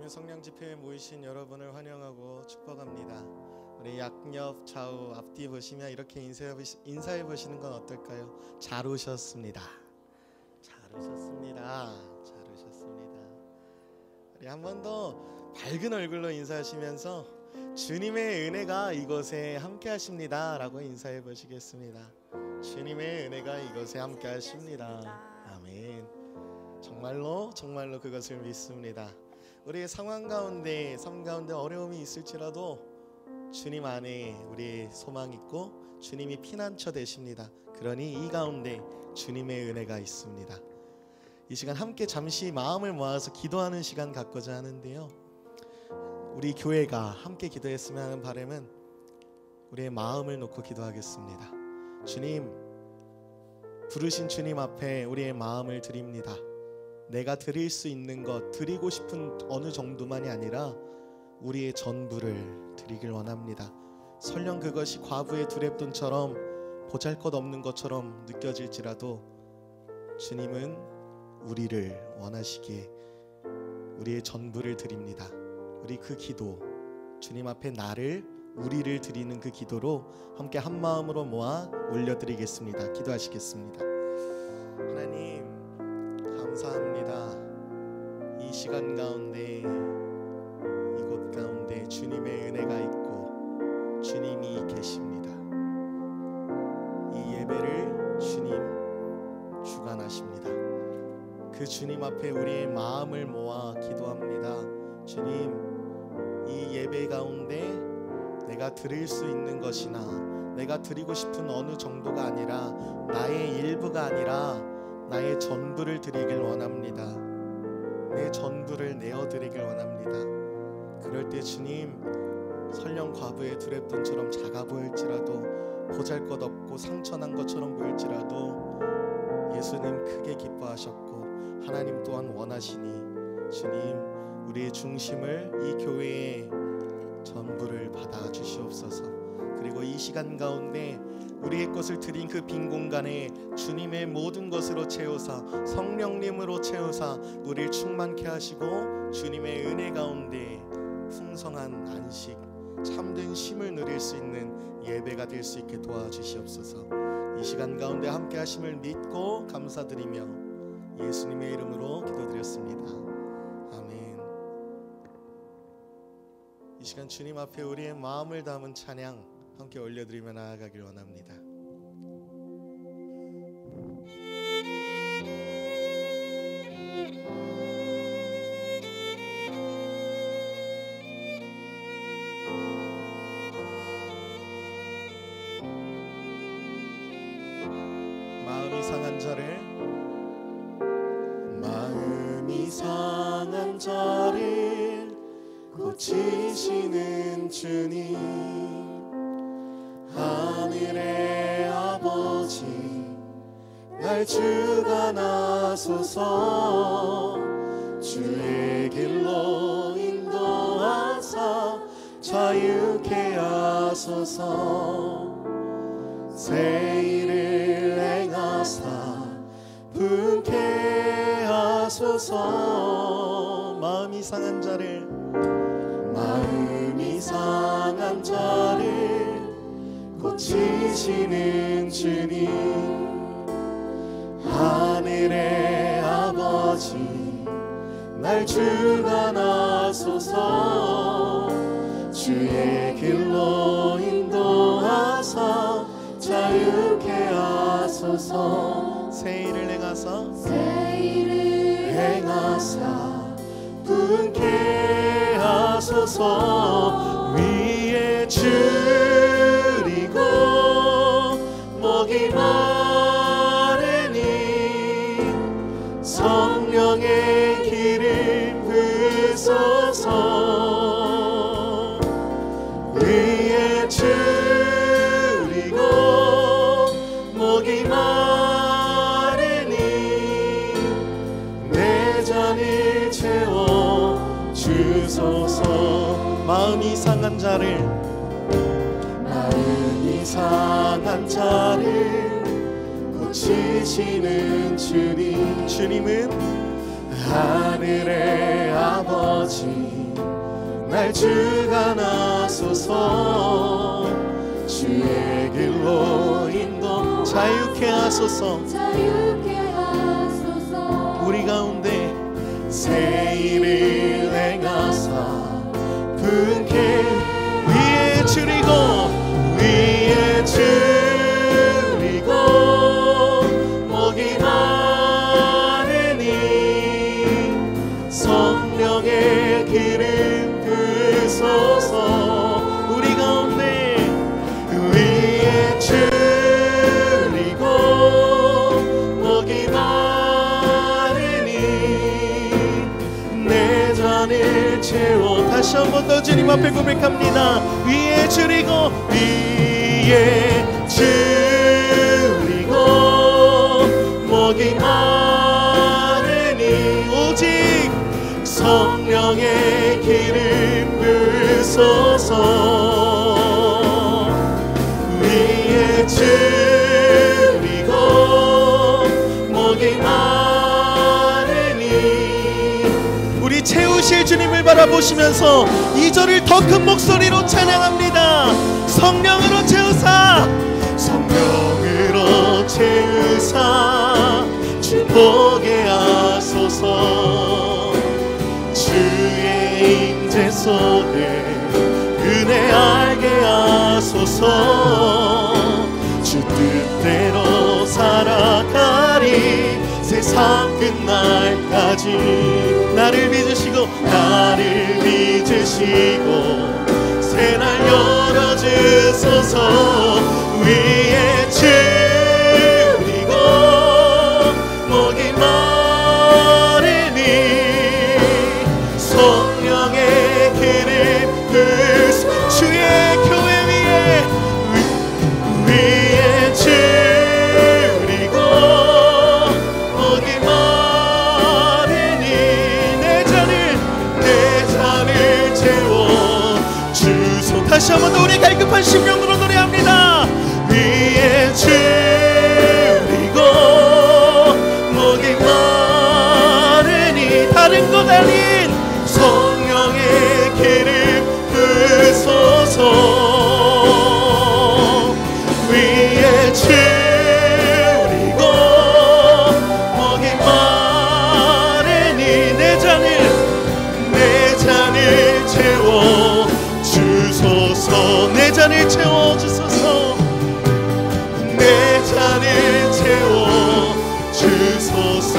성령 집회에 모이신 여러분을 환영하고 축복합니다. 우리 양옆 좌우 앞뒤 보시면 이렇게 인사해 보시는 건 어떨까요? 잘 오셨습니다. 잘 오셨습니다. 잘 오셨습니다. 우리 한 번 더 밝은 얼굴로 인사하시면서 주님의 은혜가 이곳에 함께 하십니다 라고 인사해 보시겠습니다. 주님의 은혜가 이곳에 함께 하십니다. 아멘. 정말로 그것을 믿습니다. 우리의 상황 가운데, 삶 가운데 어려움이 있을지라도 주님 안에 우리의 소망이 있고 주님이 피난처 되십니다. 그러니 이 가운데 주님의 은혜가 있습니다. 이 시간 함께 잠시 마음을 모아서 기도하는 시간 갖고자 하는데요, 우리 교회가 함께 기도했으면 하는 바람은 우리의 마음을 놓고 기도하겠습니다. 주님, 부르신 주님 앞에 우리의 마음을 드립니다. 내가 드릴 수 있는 것, 드리고 싶은 어느 정도만이 아니라 우리의 전부를 드리길 원합니다. 설령 그것이 과부의 두렙돈처럼 보잘것없는 것처럼 느껴질지라도 주님은 우리를 원하시기에 우리의 전부를 드립니다. 우리 그 기도, 주님 앞에 우리를 드리는 그 기도로 함께 한 마음으로 모아 올려드리겠습니다. 기도하시겠습니다. 하나님, 감사합니다. 이 시간 가운데, 이곳 가운데 주님의 은혜가 있고 주님이 계십니다. 이 예배를 주님 주관하십니다. 그 주님 앞에 우리의 마음을 모아 기도합니다. 주님, 이 예배 가운데 내가 드릴 수 있는 것이나 내가 드리고 싶은 어느 정도가 아니라 나의 일부가 아니라 나의 전부를 드리길 원합니다. 내 전부를 내어드리길 원합니다. 그럴 때 주님, 설령 과부의 두렙돈처럼 작아 보일지라도, 보잘것없고 상처난 것처럼 보일지라도 예수님 크게 기뻐하셨고 하나님 또한 원하시니 주님, 우리의 중심을 이 교회의 전부를 받아 주시옵소서. 그리고 이 시간 가운데 우리의 것을 드린 그 빈 공간에 주님의 모든 것으로 채우사, 성령님으로 채우사 우리를 충만케 하시고 주님의 은혜 가운데 풍성한 안식, 참된 쉼을 누릴 수 있는 예배가 될 수 있게 도와주시옵소서. 이 시간 가운데 함께 하심을 믿고 감사드리며 예수님의 이름으로 기도드렸습니다. 아멘. 이 시간 주님 앞에 우리의 마음을 담은 찬양 함께 올려드리며 나아가길 원합니다. 마음이 상한 자를 고치시는 주님, 하늘의 아버지 날 주관하소서. 주의 길로 인도하사 자유케 하소서. 새 일을 행하사 분케 하소서. 마음이 상한 자를 고치시는 주님, 하늘의 아버지 날 주관하소서. 주의 길로 인도하사 자유케 하소서. 새 일을 행하사 분케 하소서. 위에 줄이고 목이 마르니 성령의 길을 부으소서. 위에 줄이고 목이 마르니 내 잔을 채워 주소서. 마음이 상한 자를 고치시는 주님, 주님은 하늘의 아버지 아버지 날 주관하소서. 주의 길로 인도 자유케 하소서. 우리 가운데 새 일을 행하사 분께 위에 줄이고 위에 줄이고 목이 마르니 성령의 기름 부으소서. 우리 가운데 위에 줄이고 목이 마르니 내 잔을 채워. 다시 한 번 더 주님 앞에 고백합니다. 위에 줄이고 위에 줄이고 목이 마르니 오직 성령의 기름 부으소서. 위에 줄이고 목이 마르니 우리 채우실 주님을 바라보시면서 2절을 더 큰 목소리로 찬양합니다. 성령으로 채우사 성령으로 채우사 축복게 하소서. 주의 임재 속에 은혜 알게 하소서. 주 뜻대로 살아가리 세상 끝날까지. 나를 믿으시고 나를 믿으시고 새날 열어주소서. 위에 줄이고 목이 마르니 성령의 기름 부으소서. 주의 교회 위에 줄이고 목이 마르니 내 잔을 채워 주소. 다시 한번 더 우리 갈급한 심령으로 노래합니다. 위에 줄이고 목이 마르니 다른 것 아닌 성령의 기름 부으소서. 위에 줄이고 목이 마르니 내 잔을 채워 주소서. 내 잔을 채워 주소서. 내 잔을 채워 주소서.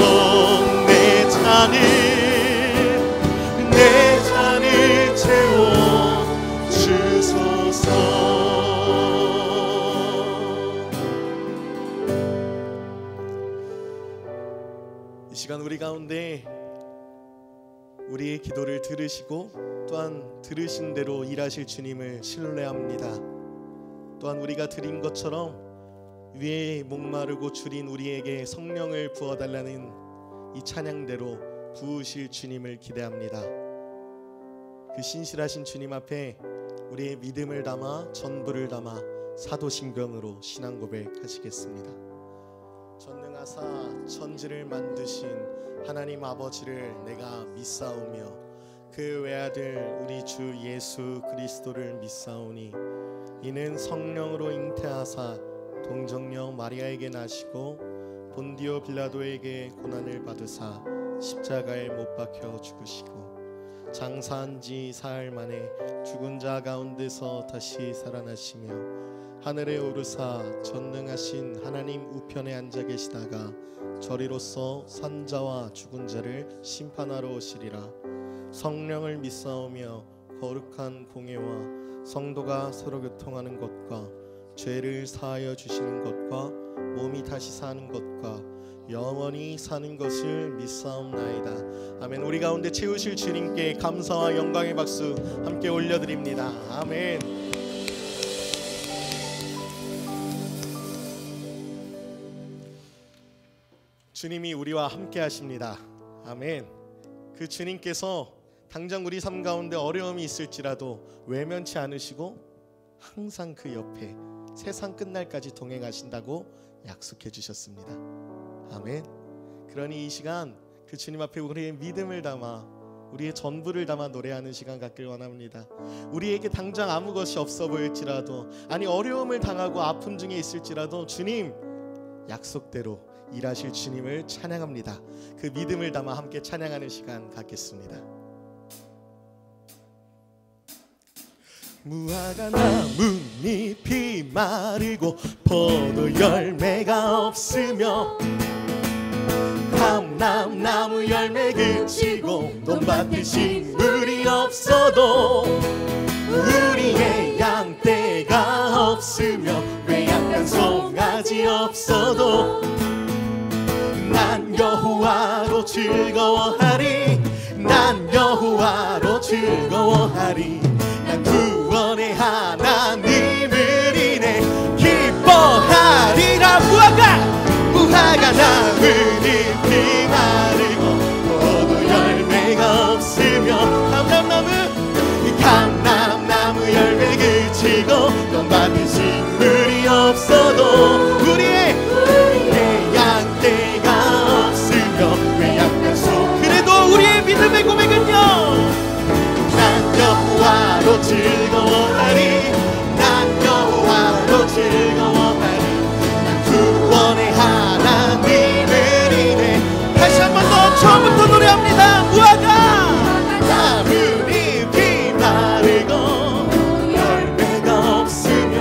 내 잔을 채워 주소서. 이 시간 우리 가운데 우리의 기도를 들으시고 또한 들으신 대로 일하실 주님을 신뢰합니다. 또한 우리가 드린 것처럼 위에 목마르고 줄인 우리에게 성령을 부어달라는 이 찬양대로 부으실 주님을 기대합니다. 그 신실하신 주님 앞에 우리의 믿음을 담아 전부를 담아 사도신경으로 신앙 고백하시겠습니다. 전능하사 천지를 만드신 하나님 아버지를 내가 믿사오며 그 외아들 우리 주 예수 그리스도를 믿사오니 이는 성령으로 잉태하사 동정녀 마리아에게 나시고 본디오 빌라도에게 고난을 받으사 십자가에 못 박혀 죽으시고 장사한 지 사흘 만에 죽은 자 가운데서 다시 살아나시며 하늘에 오르사 전능하신 하나님 우편에 앉아 계시다가 저리로서 산자와 죽은 자를 심판하러 오시리라. 성령을 믿사오며 거룩한 공예와 성도가 서로 교통하는 것과 죄를 사하여 주시는 것과 몸이 다시 사는 것과 영원히 사는 것을 믿사옵나이다. 아멘. 우리 가운데 채우실 주님께 감사와 영광의 박수 함께 올려드립니다. 아멘. 주님이 우리와 함께 하십니다. 아멘. 그 주님께서 당장 우리 삶 가운데 어려움이 있을지라도 외면치 않으시고 항상 그 옆에 세상 끝날까지 동행하신다고 약속해 주셨습니다. 아멘. 그러니 이 시간 그 주님 앞에 우리의 믿음을 담아 우리의 전부를 담아 노래하는 시간 갖길 원합니다. 우리에게 당장 아무 것이 없어 보일지라도, 아니 어려움을 당하고 아픔 중에 있을지라도 주님 약속대로 일하실 주님을 찬양합니다. 그 믿음을 담아 함께 찬양하는 시간 갖겠습니다. 무화과 나뭇잎이 마르고 포도 열매가 없으며 감람나무 열매 그치고 논밭에 식물이 없어도 우리의 양떼가 없으며 외양간 송아지 없어도 난 여호와로 즐거워하리. 난 여호와로 즐거워하리. 난 구원의 하나님을 인해 기뻐하리라. 무화과 나뭇잎이 마르고 포도 열매가 없으며 감람나무 열매 그치고 논밭에 식물이 없어도 우리의 양떼가 없으며 외양간 소. 그래도 우리의 믿음의 고백은요, 난 여호와로 즐거워하리. 난 여호와로 즐거워하리. 난 구원의 하나님을 인해. 다시 한 번 더 처음부터 노래합니다. 무화과 나뭇잎이 마르고 열매가 없으며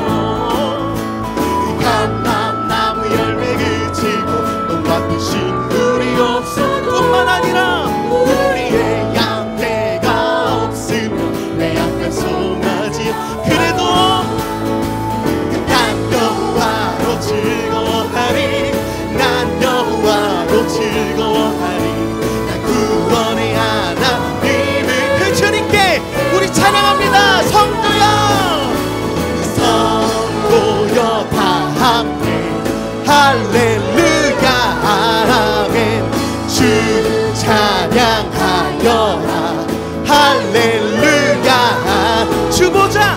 감람나무 열매 그치고 논밭에 식물이 없어 뿐만 아니라 우리의 양떼가 없으며 외양간 송아지. 그래도 난 여호와로 즐거워하리. 난 여호와로 즐거워하리. 난 구원의 하나님을. 그 주님께 우리 찬양합니다. 성도여 다 함께 할렐루야 아멘. 주 찬양하여라. 할렐루야. 주보자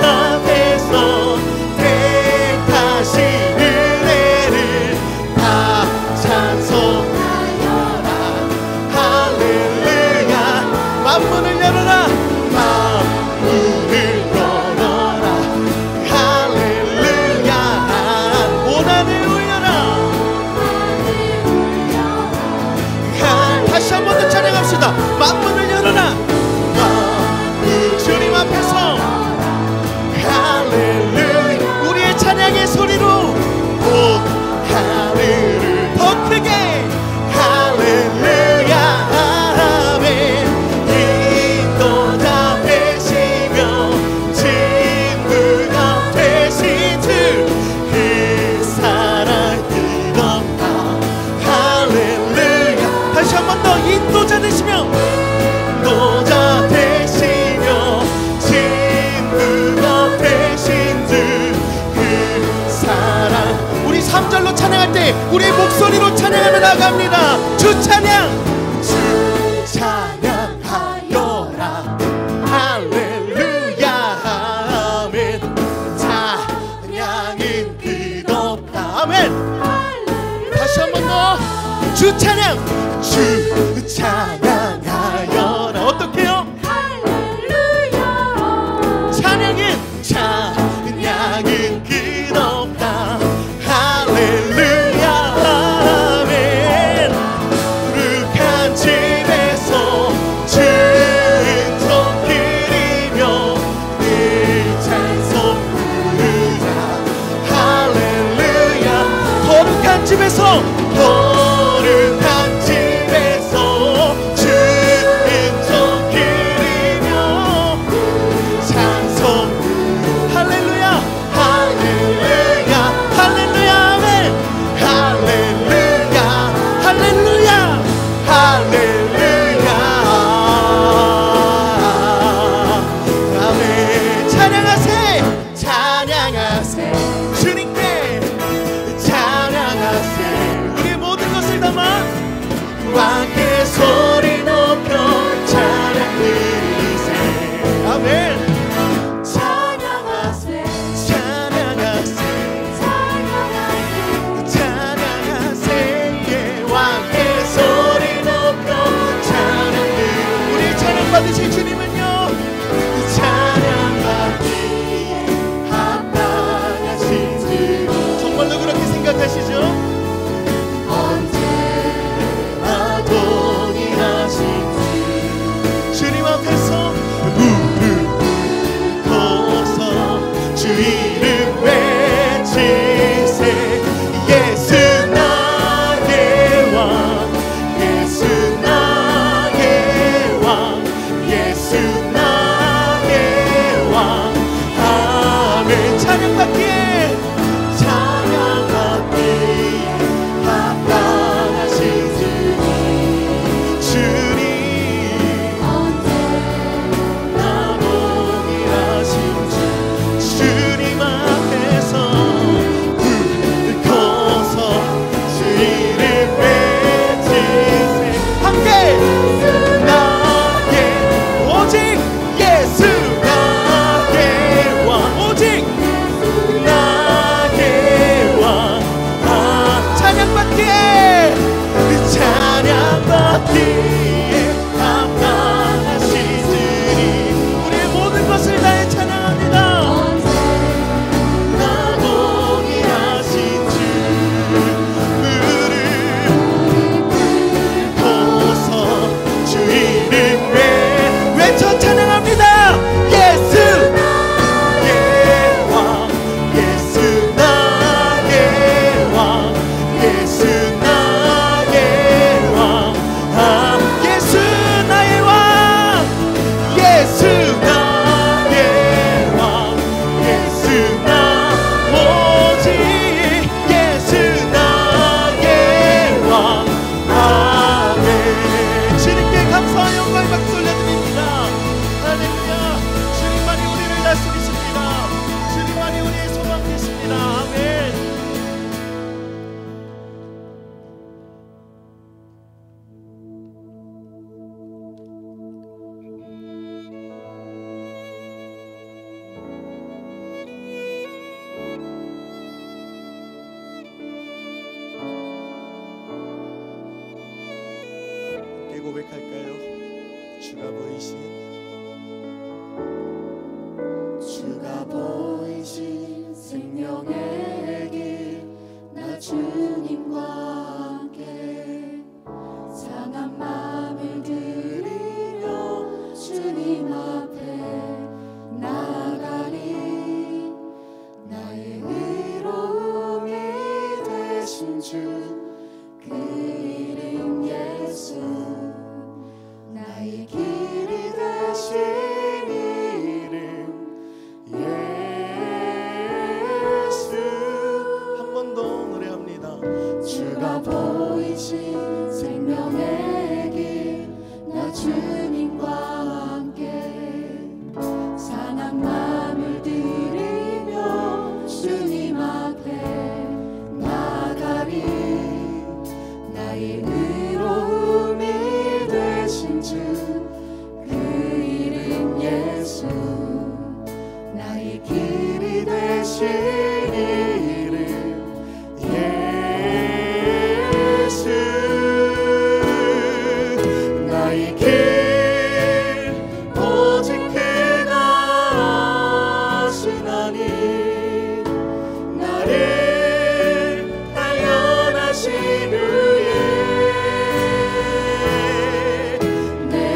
앞에서 택하신 은혜를 다 찬송하여라. 할렐루야. 만문을 열어라. 만문을 열어라. 할렐루야. 오난을 울려라. 다시 한 번 더 찬양합시다. 만문을 열어라. 주님 앞에서 할렐루야. 우리의 찬양의 소리로 온 하늘을 더 크게 할렐루야 아멘. 인도자 되시며 친구가 되신 주 그 사랑 끝없다. 할렐루야. 다시 한 번 더 인도자 되시며 인도자 되시며 친구가 되신 주 그 사랑. 우리 3절로 찬양할 때 우리의 목소리로 찬양하며 나갑니다. 주 찬양. 주 찬양하여라. 할렐루야 아멘. 찬양은 끝없다. 아멘. 다시 한 번 더. 주 찬양. 주 찬양하여라. 어떻게요? 할렐루야. 찬양은 끝없다. 할렐루야 아멘. 거룩한 집에서 주은총 드리며 늘 찬송 부르자. 할렐루야. 거룩한 집에서 없기에 감당하시리니 우리의 모든 것을 다해 찬양합니다. 나 동의하신 주 부르고서 주 이름에 외쳐 찬양합니다. 예수 나의 왕, 예수 나의 왕, 예수 나의 왕, 아 예수 나의 왕, 예수 나의 왕, 예수 나 오직 예수 나의 왕. 아멘. 주님께 감사와 영광 박수 올려드립니다. 할렐루야. 주님만이 우리를 다스리십니다. 주님만이 우리의 소망 되십니다. 아멘. 함께 고백할까요? 주가 보이신 주가 보이신 생명의 길, 나 주님과 함께 상한 마음을 드리며 주님 앞에 나가리. 나의 의로움이 되신 주, 그 이름 예수. 나의 길이 되신 이름 예수. 한 번 더 노래합니다. 주가 보이신 생명의 길, 나 주님과 함께 상한 마음을 드리며 주님 앞에 나가리. 나의 의로움이 되신 주, 그 이름 예수. 나의 길이 되신 이름 예수. 나의 길 오직 그가 아시나니. 나를 단련하신 후에 내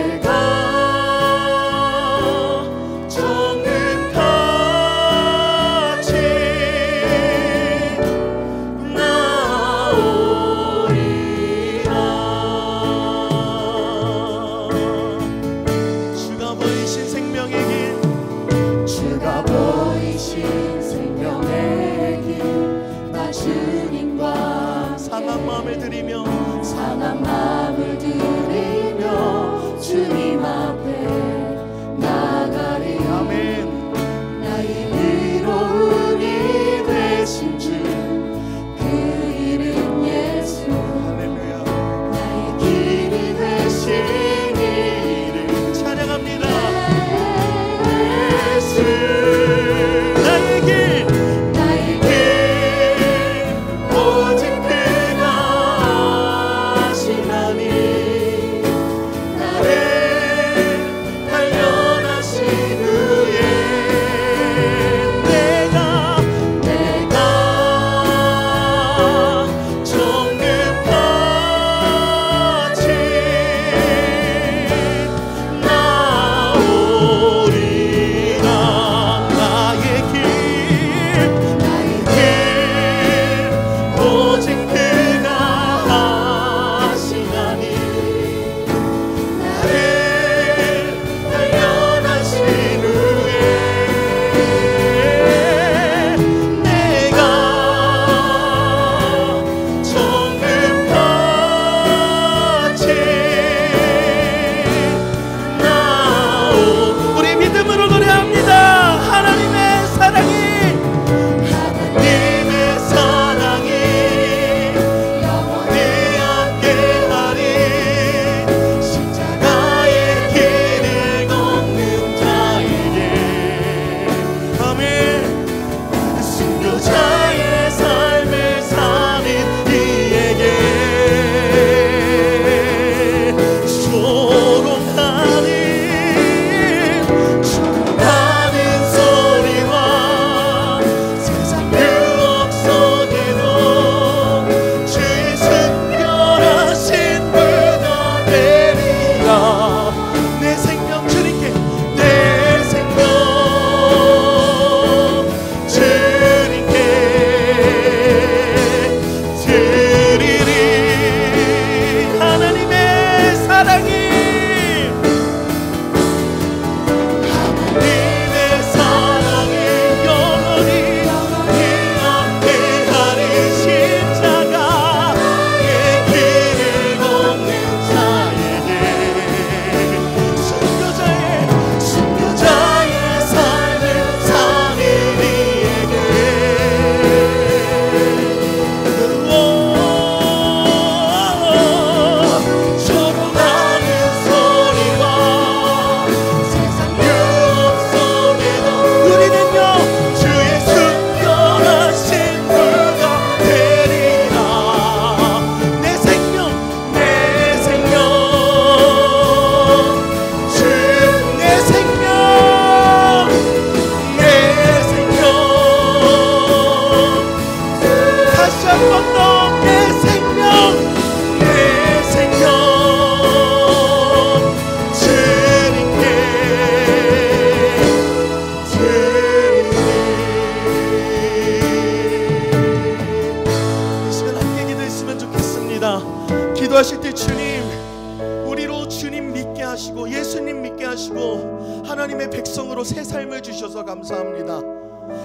하시고 예수님 믿게 하시고 하나님의 백성으로 새 삶을 주셔서 감사합니다.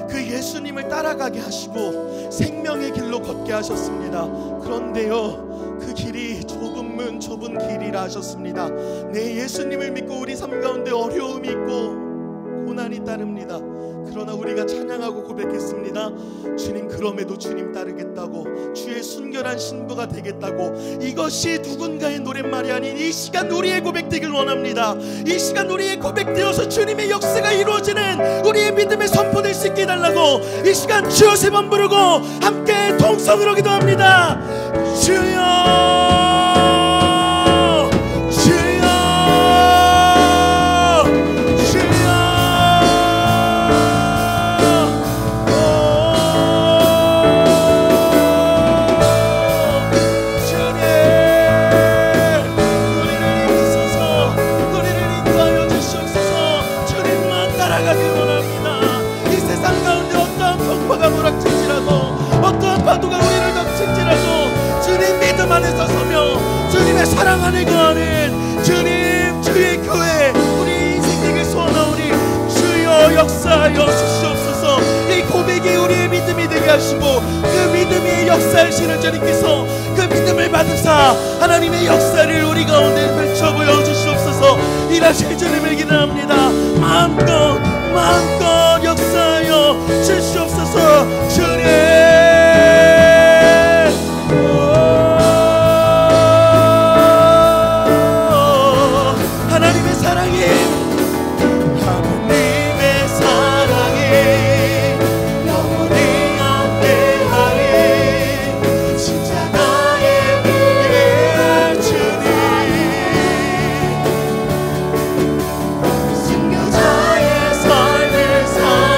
그 예수님을 따라가게 하시고 생명의 길로 걷게 하셨습니다. 그런데요, 그 길이 좁은 길이라 하셨습니다. 네, 예수님을 믿고 우리 삶 가운데 어려움이 있고 고난이 따릅니다. 그러나 우리가 찬양하고 고백했습니다. 주님, 그럼에도 주님 따르겠다고, 주의 순결한 신부가 되겠다고. 이것이 누군가의 노랫말이 아닌 이 시간 우리의 고백되길 원합니다. 이 시간 우리의 고백되어서 주님의 역사가 이루어지는 우리의 믿음의 선포될 수 있게 해달라고 이 시간 주여 세 번 부르고 함께 통성으로 기도합니다. 주여, 파도가 우리를 덮칠지라도 주님 믿음 안에서 서며 주님의 사랑 안에 거하는 주님, 주의 교회, 우리 인생에게 소원하오니 주여 역사하여 주시옵소서. 이 고백이 우리의 믿음이 되게 하시고 그 믿음이 역사하시는 주님께서 그 믿음을 받으사 하나님의 역사를 우리 가운데 펼쳐 보여주시옵소서. 일하실 주님을 기도합니다. 마음껏 역사하여 주시옵소서. 주님, 하나님의 사랑이 영원히 함께하리. 진짜 나의 위에 주님, 순교자의 삶을 사는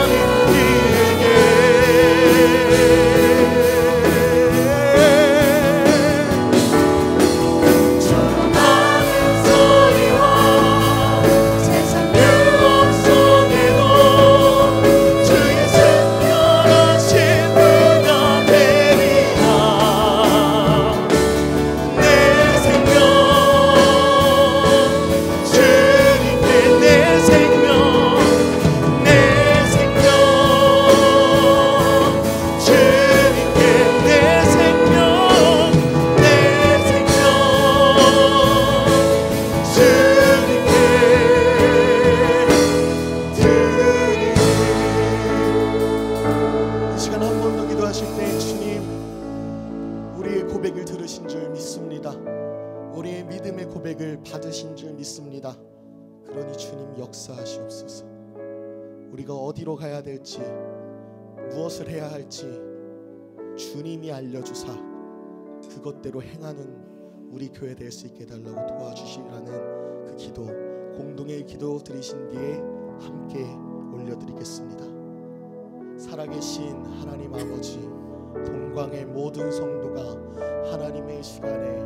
받으신 줄 믿습니다. 그러니 주님 역사하시옵소서. 우리가 어디로 가야 될지, 무엇을 해야 할지 주님이 알려주사 그것대로 행하는 우리 교회 될 수 있게 해달라고 도와주시라는 그 기도, 공동의 기도 드리신 뒤에 함께 올려드리겠습니다. 살아계신 하나님 아버지, 동광의 모든 성도가 하나님의 시간에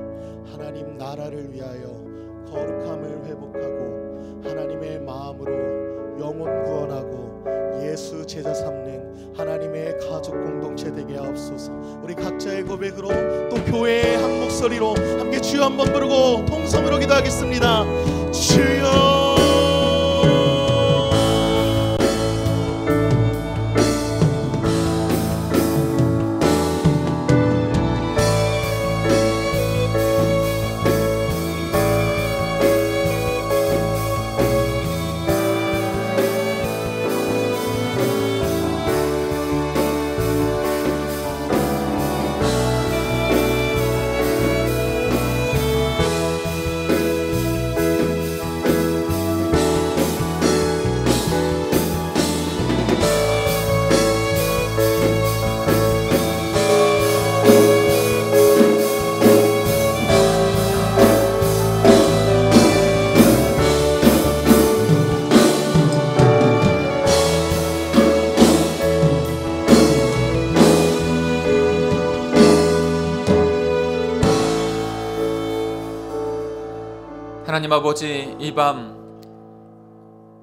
하나님 나라를 위하여 거룩함을 회복하고 하나님의 마음으로 영혼 구원하고 예수 제자 삼는 하나님의 가족 공동체 되게 하옵소서. 우리 각자의 고백으로 또 교회의 한 목소리로 함께 주여 한번 부르고 통성으로 기도하겠습니다. 주여, 하나님 아버지, 이 밤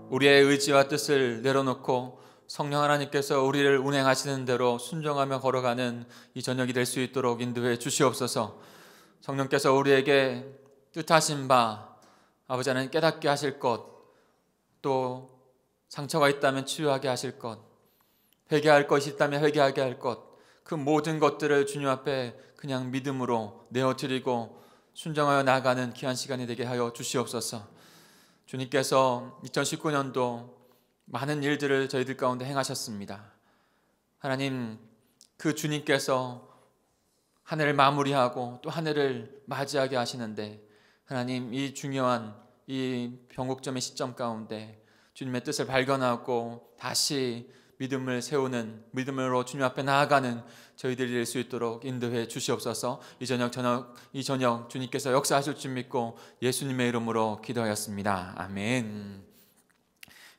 우리의 의지와 뜻을 내려놓고 성령 하나님께서 우리를 운행하시는 대로 순종하며 걸어가는 이 저녁이 될 수 있도록 인도해 주시옵소서. 성령께서 우리에게 뜻하신 바, 아버지 하나님 깨닫게 하실 것, 또 상처가 있다면 치유하게 하실 것, 회개할 것이 있다면 회개하게 할 것, 그 모든 것들을 주님 앞에 그냥 믿음으로 내어드리고 순종하여 나아가는 귀한 시간이 되게 하여 주시옵소서. 주님께서 2019년도 많은 일들을 저희들 가운데 행하셨습니다. 하나님, 그 주님께서 한 해를 마무리하고 또 한 해를 맞이하게 하시는데, 하나님, 이 중요한 이 변곡점의 시점 가운데 주님의 뜻을 발견하고 다시 믿음을 세우는, 믿음으로 주님 앞에 나아가는 저희들이 될 수 있도록 인도해 주시옵소서. 이 저녁 주님께서 역사하실 줄 믿고 예수님의 이름으로 기도하였습니다. 아멘.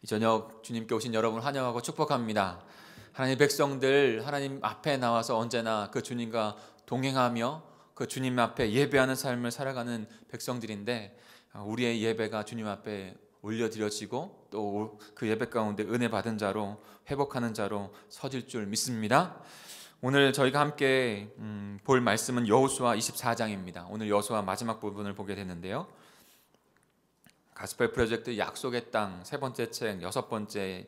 이 저녁 주님께 오신 여러분을 환영하고 축복합니다. 하나님 백성들 하나님 앞에 나와서 언제나 그 주님과 동행하며 그 주님 앞에 예배하는 삶을 살아가는 백성들인데, 우리의 예배가 주님 앞에 올려드려지고 또 그 예배 가운데 은혜 받은 자로, 회복하는 자로 서질 줄 믿습니다. 오늘 저희가 함께 볼 말씀은 여호수아 24장입니다. 오늘 여호수아 마지막 부분을 보게 됐는데요, 가스펠 프로젝트 약속의 땅 세 번째 책 여섯 번째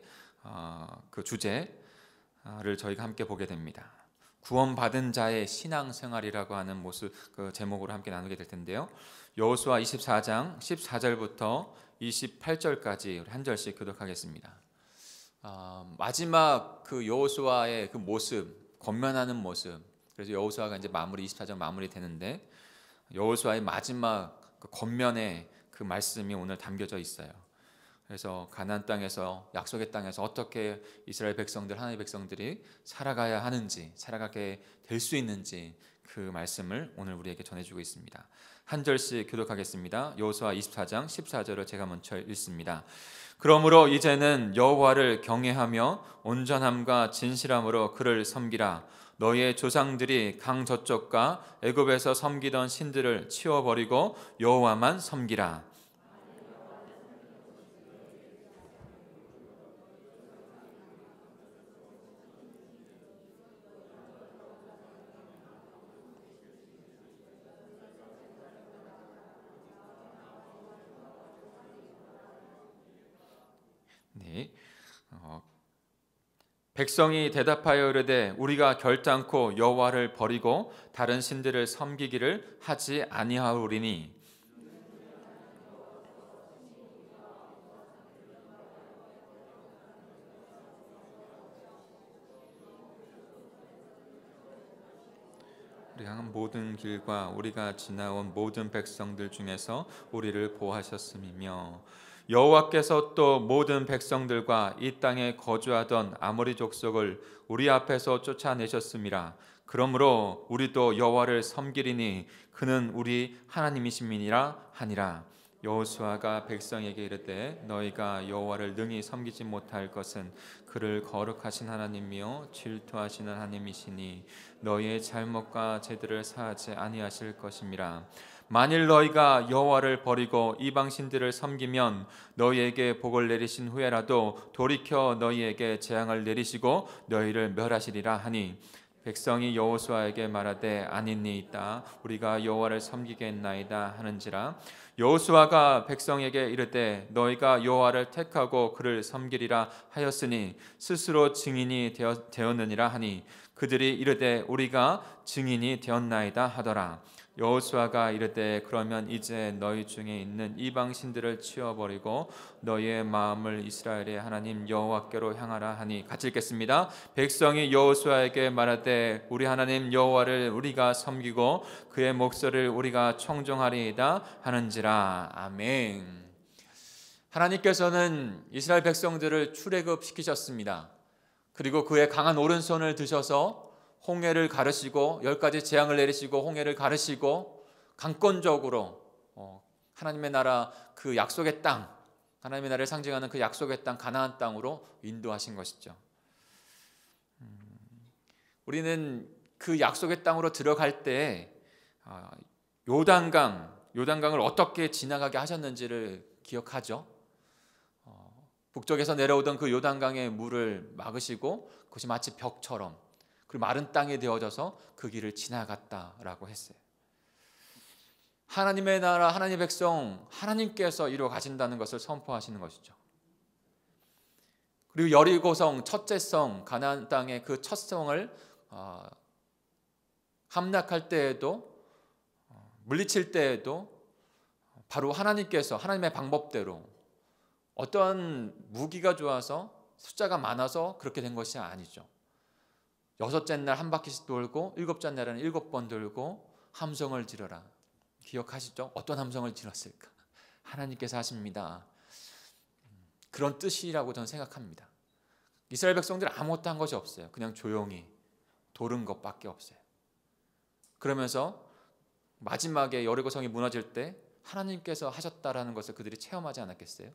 그 주제를 저희가 함께 보게 됩니다. 구원받은 자의 신앙생활이라고 하는 모습, 그 제목으로 함께 나누게 될 텐데요, 여호수아 24장 14절부터 28절까지 한 절씩 교독하겠습니다. 마지막 그 여호수아의 그 모습, 권면하는 모습, 그래서 여호수아가 이제 마무리 24장 마무리 되는데, 여호수아의 마지막 그 권면의 그 말씀이 오늘 담겨져 있어요. 그래서 가나안 땅에서, 약속의 땅에서 어떻게 이스라엘 백성들, 하나님의 백성들이 살아가야 하는지, 살아가게 될 수 있는지 그 말씀을 오늘 우리에게 전해주고 있습니다. 한 절씩 교독하겠습니다. 여호수아 24장 14절을 제가 먼저 읽습니다. 그러므로 이제는 여호와를 경외하며 온전함과 진실함으로 그를 섬기라. 너희의 조상들이 강 저쪽과 애굽에서 섬기던 신들을 치워버리고 여호와만 섬기라. 네. 백성이 대답하여 이르되 우리가 결단코 여호와를 버리고 다른 신들을 섬기기를 하지 아니하오리니. 우리가 한 모든 길과 우리가 지나온 모든 백성들 중에서 우리를 보호하셨음이며, 여호와께서 또 모든 백성들과 이 땅에 거주하던 아모리 족속을 우리 앞에서 쫓아내셨음이라. 그러므로 우리도 여호와를 섬기리니 그는 우리 하나님이심이니라 하니라. 여호수아가 백성에게 이르되 너희가 여호와를 능히 섬기지 못할 것은 그를 거룩하신 하나님이요 질투하시는 하나님이시니 너희의 잘못과 죄들을 사하지 아니하실 것임이라. 만일 너희가 여호와를 버리고 이방 신들을 섬기면 너희에게 복을 내리신 후에라도 돌이켜 너희에게 재앙을 내리시고 너희를 멸하시리라 하니, 백성이 여호수아에게 말하되 아니니이다 우리가 여호와를 섬기겠나이다 하는지라. 여호수아가 백성에게 이르되 너희가 여호와를 택하고 그를 섬기리라 하였으니 스스로 증인이 되었느니라 하니, 그들이 이르되 우리가 증인이 되었나이다 하더라. 여호수아가 이르되 그러면 이제 너희 중에 있는 이방 신들을 치워버리고 너희의 마음을 이스라엘의 하나님 여호와께로 향하라 하니. 같이 읽겠습니다. 백성이 여호수아에게 말하되 우리 하나님 여호와를 우리가 섬기고 그의 목소리를 우리가 청종하리이다 하는지라. 아멘. 하나님께서는 이스라엘 백성들을 출애굽시키셨습니다. 그리고 그의 강한 오른손을 드셔서 홍해를 가르시고 10가지 재앙을 내리시고 홍해를 가르시고 강권적으로 하나님의 나라, 그 약속의 땅, 하나님의 나라를 상징하는 그 약속의 땅 가나안 땅으로 인도하신 것이죠. 우리는 그 약속의 땅으로 들어갈 때 요단강을 어떻게 지나가게 하셨는지를 기억하죠. 북쪽에서 내려오던 그 요단강의 물을 막으시고 그것이 마치 벽처럼 그리고 마른 땅에 되어져서 그 길을 지나갔다라고 했어요. 하나님의 나라, 하나님의 백성, 하나님께서 이루어 가신다는 것을 선포하시는 것이죠. 그리고 여리고성, 첫째 성, 가나안 땅의 그 첫 성을 함락할 때에도, 물리칠 때에도 바로 하나님께서 하나님의 방법대로, 어떠한 무기가 좋아서 숫자가 많아서 그렇게 된 것이 아니죠. 여섯째 날 한 바퀴씩 돌고 일곱째 날에는 7번 돌고 함성을 지르라. 기억하시죠? 어떤 함성을 질렀을까? 하나님께서 하십니다. 그런 뜻이라고 저는 생각합니다. 이스라엘 백성들은 아무것도 한 것이 없어요. 그냥 조용히 돌은 것밖에 없어요. 그러면서 마지막에 여리고성이 무너질 때 하나님께서 하셨다라는 것을 그들이 체험하지 않았겠어요?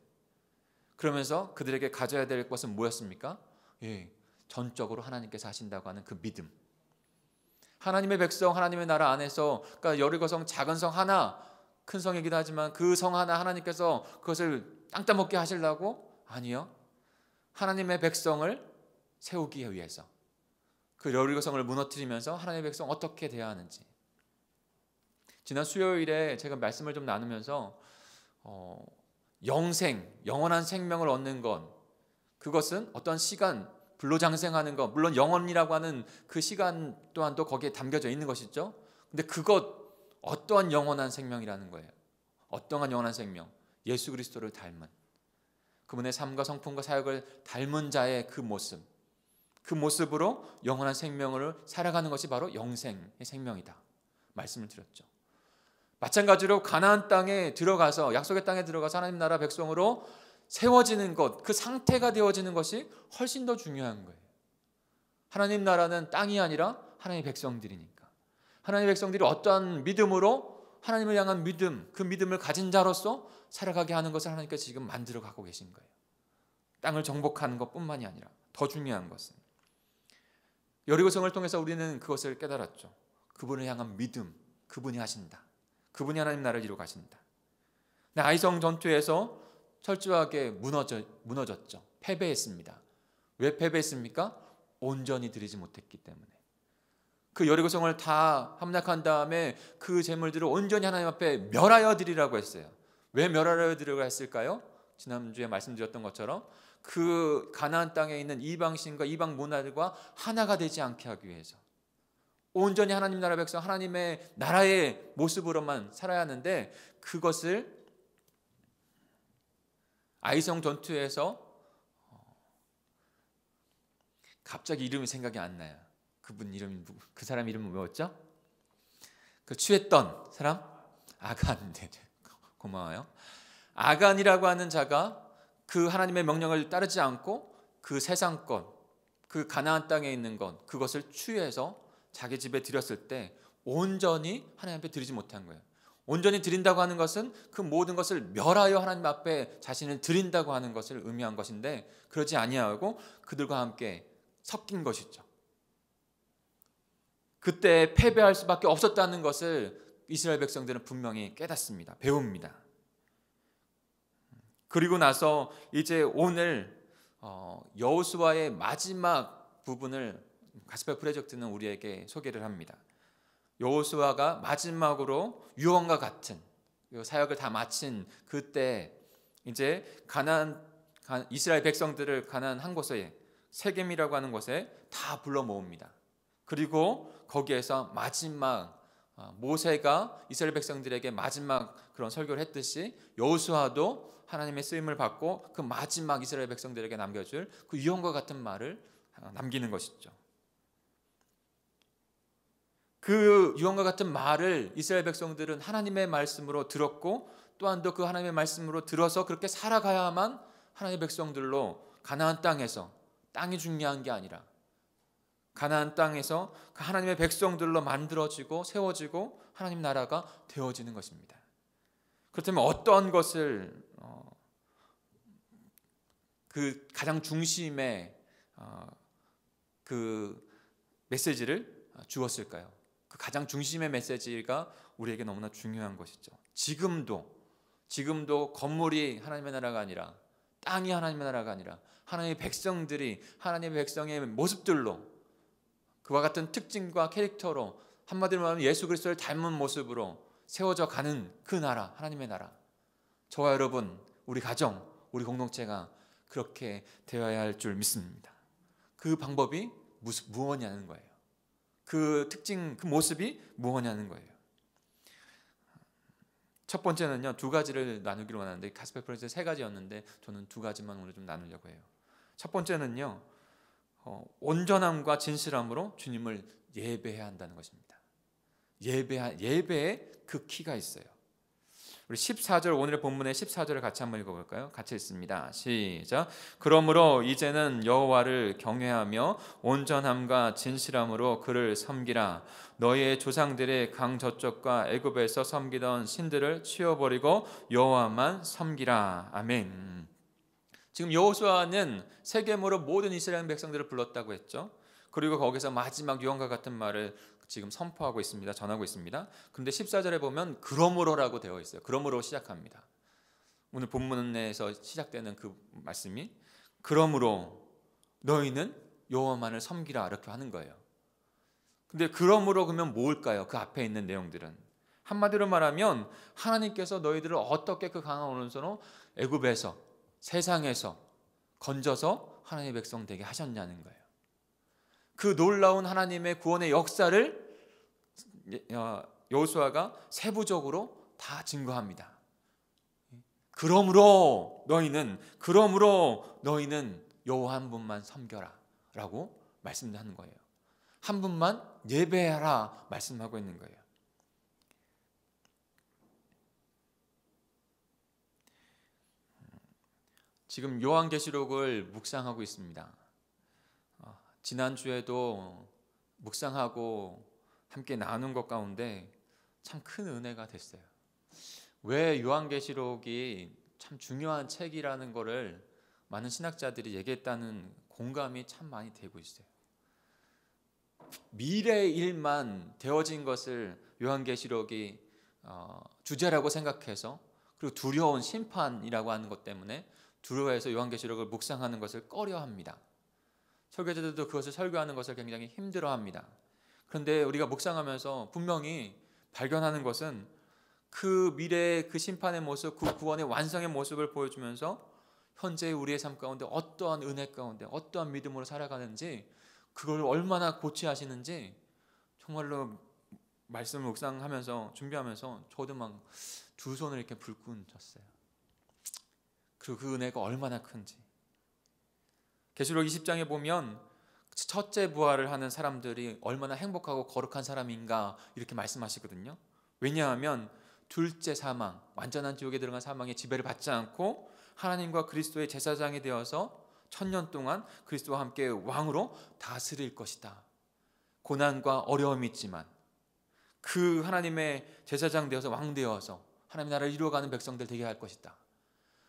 그러면서 그들에게 가져야 될 것은 뭐였습니까? 예, 전적으로 하나님께서 하신다고 하는 그 믿음. 하나님의 백성, 하나님의 나라 안에서, 그러니까 여리고성 작은 성 하나, 큰 성이기도 하지만 그 성 하나 하나님께서 그것을 땅 따먹게 하시려고? 아니요. 하나님의 백성을 세우기 위해서, 그 여리고성을 무너뜨리면서 하나님의 백성 어떻게 대해야 하는지. 지난 수요일에 제가 말씀을 좀 나누면서 영생, 영원한 생명을 얻는 것, 그것은 어떤 시간, 불로장생하는 것, 물론 영원이라고 하는 그 시간 또한도 거기에 담겨져 있는 것이죠. 근데 그것 어떠한 영원한 생명이라는 거예요. 어떠한 영원한 생명? 예수 그리스도를 닮은, 그분의 삶과 성품과 사역을 닮은 자의 그 모습, 그 모습으로 영원한 생명을 살아가는 것이 바로 영생의 생명이다 말씀을 드렸죠. 마찬가지로 가나안 땅에 들어가서, 약속의 땅에 들어가서 하나님 나라 백성으로 세워지는 것, 그 상태가 되어지는 것이 훨씬 더 중요한 거예요. 하나님 나라는 땅이 아니라 하나님의 백성들이니까, 하나님의 백성들이 어떠한 믿음으로 하나님을 향한 믿음, 그 믿음을 가진 자로서 살아가게 하는 것을 하나님께서 지금 만들어 가고 계신 거예요. 땅을 정복하는 것뿐만이 아니라 더 중요한 것은, 여리고성을 통해서 우리는 그것을 깨달았죠. 그분을 향한 믿음, 그분이 하신다. 그분이 하나님 나라를 이루어 가신다. 아이성 전투에서 철저하게 무너졌죠. 패배했습니다. 왜 패배했습니까? 온전히 드리지 못했기 때문에. 그 여리고성을 다 함락한 다음에 그 재물들을 온전히 하나님 앞에 멸하여 드리라고 했어요. 왜 멸하여 드리라고 했을까요? 지난주에 말씀드렸던 것처럼 그 가나안 땅에 있는 이방신과 이방 문화들과 하나가 되지 않게 하기 위해서, 온전히 하나님 나라 백성, 하나님의 나라의 모습으로만 살아야 하는데, 그것을 아이성 전투에서 갑자기 이름이 생각이 안 나요. 그분 이름이 그 사람 이름은 뭐였죠? 그 취했던 사람? 아간. 네, 고마워요. 아간이라고 하는 자가 그 하나님의 명령을 따르지 않고 그 세상 것, 그 가나안 땅에 있는 것, 그것을 취해서 자기 집에 드렸을 때 온전히 하나님 앞에 드리지 못한 거예요. 온전히 드린다고 하는 것은 그 모든 것을 멸하여 하나님 앞에 자신을 드린다고 하는 것을 의미한 것인데, 그러지 아니하고 그들과 함께 섞인 것이죠. 그때 패배할 수밖에 없었다는 것을 이스라엘 백성들은 분명히 깨닫습니다. 배웁니다. 그리고 나서 이제 오늘 여호수아의 마지막 부분을 가스펠 프로젝트는 우리에게 소개를 합니다. 여호수아가 마지막으로 유언과 같은 사역을 다 마친 그때 이제 이스라엘 백성들을 가나안 한 곳에, 세겜이라고 하는 곳에 다 불러 모읍니다. 그리고 거기에서 마지막, 모세가 이스라엘 백성들에게 마지막 그런 설교를 했듯이 여호수아도 하나님의 쓰임을 받고 그 마지막 이스라엘 백성들에게 남겨줄 그 유언과 같은 말을 남기는 것이죠. 그 유언과 같은 말을 이스라엘 백성들은 하나님의 말씀으로 들었고, 또한 또 그 하나님의 말씀으로 들어서 그렇게 살아가야만 하나님의 백성들로 가나안 땅에서, 땅이 중요한 게 아니라 가나안 땅에서 그 하나님의 백성들로 만들어지고 세워지고 하나님 나라가 되어지는 것입니다. 그렇다면 어떤 것을 그 가장 중심의 그 메시지를 주었을까요? 그 가장 중심의 메시지가 우리에게 너무나 중요한 것이죠. 지금도 건물이 하나님의 나라가 아니라, 땅이 하나님의 나라가 아니라 하나님의 백성들이 하나님의 백성의 모습들로, 그와 같은 특징과 캐릭터로, 한마디로 말하면 예수 그리스도를 닮은 모습으로 세워져 가는 그 나라, 하나님의 나라, 저와 여러분, 우리 가정, 우리 공동체가 그렇게 되어야 할 줄 믿습니다. 그 방법이 무엇이냐는 거예요. 그 특징, 그 모습이 무엇이냐는 거예요. 첫 번째는요, 두 가지를 나누기로 하는데 가스펠 프로젝트 세 가지였는데 저는 두 가지만 오늘 좀 나누려고 해요. 첫 번째는요, 온전함과 진실함으로 주님을 예배해야 한다는 것입니다. 예배에 그 키가 있어요. 우리 14절, 오늘의 본문의 14절을 같이 한번 읽어볼까요? 같이 읽습니다. 시작. 그러므로 이제는 여호와를 경외하며 온전함과 진실함으로 그를 섬기라. 너희의 조상들의 강 저쪽과 애굽에서 섬기던 신들을 치워버리고 여호와만 섬기라. 아멘. 지금 여호수아는 세겜으로 모든 이스라엘 백성들을 불렀다고 했죠. 그리고 거기서 마지막 유언과 같은 말을 지금 선포하고 있습니다. 전하고 있습니다. 그런데 14절에 보면 그러므로라고 되어 있어요. 그러므로 시작합니다. 오늘 본문에서 시작되는 그 말씀이 그러므로 너희는 여호와만을 섬기라 이렇게 하는 거예요. 근데 그러므로 그러면 뭘까요? 그 앞에 있는 내용들은 한마디로 말하면 하나님께서 너희들을 어떻게 그 강한 오른손으로 애굽에서 세상에서 건져서 하나님의 백성 되게 하셨냐는 거예요. 그 놀라운 하나님의 구원의 역사를 여호수아가 세부적으로 다 증거합니다. 그러므로 너희는 여호와 한 분만 섬겨라 라고 말씀하는 거예요. 한 분만 예배하라 말씀하고 있는 거예요. 지금 요한계시록을 묵상하고 있습니다. 지난주에도 묵상하고 함께 나눈 것 가운데 참 큰 은혜가 됐어요. 왜 요한계시록이 참 중요한 책이라는 것을 많은 신학자들이 얘기했다는 공감이 참 많이 되고 있어요. 미래의 일만 되어진 것을 요한계시록이 주제라고 생각해서, 그리고 두려운 심판이라고 하는 것 때문에 두려워해서 요한계시록을 묵상하는 것을 꺼려합니다. 설교자들도 그것을 설교하는 것을 굉장히 힘들어합니다. 그런데 우리가 묵상하면서 분명히 발견하는 것은 그 미래의 그 심판의 모습, 그 구원의 완성의 모습을 보여주면서 현재 우리의 삶 가운데 어떠한 은혜 가운데 어떠한 믿음으로 살아가는지, 그걸 얼마나 고취하시는지 정말로 말씀을 묵상하면서 준비하면서 저도 막 두 손을 이렇게 불끈 쳤어요. 그리고 그 은혜가 얼마나 큰지. 계시록 20장에 보면 첫째 부활을 하는 사람들이 얼마나 행복하고 거룩한 사람인가 이렇게 말씀하시거든요. 왜냐하면 둘째 사망, 완전한 지옥에 들어간 사망의 지배를 받지 않고 하나님과 그리스도의 제사장이 되어서 1000년 동안 그리스도와 함께 왕으로 다스릴 것이다. 고난과 어려움이 있지만 그 하나님의 제사장 되어서 왕 되어서 하나님의 나라를 이루어가는 백성들 되게 할 것이다.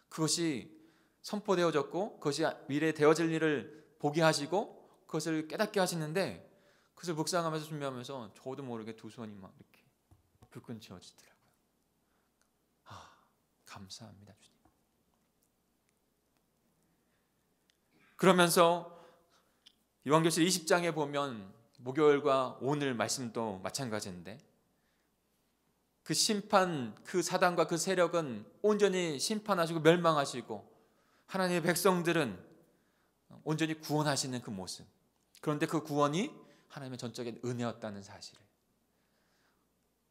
그것이 선포되어졌고 그것이 미래에 되어질 일을 보게 하시고 그것을 깨닫게 하시는데, 그것을 묵상하면서 준비하면서 저도 모르게 두 손이 막 이렇게 불끈 쥐어지더라고요. 감사합니다 주님. 그러면서 요한계시록 20장에 보면 목요일과 오늘 말씀도 마찬가지인데, 그 심판, 그 사단과 그 세력은 온전히 심판하시고 멸망하시고 하나님의 백성들은 온전히 구원하시는 그 모습. 그런데 그 구원이 하나님의 전적인 은혜였다는 사실.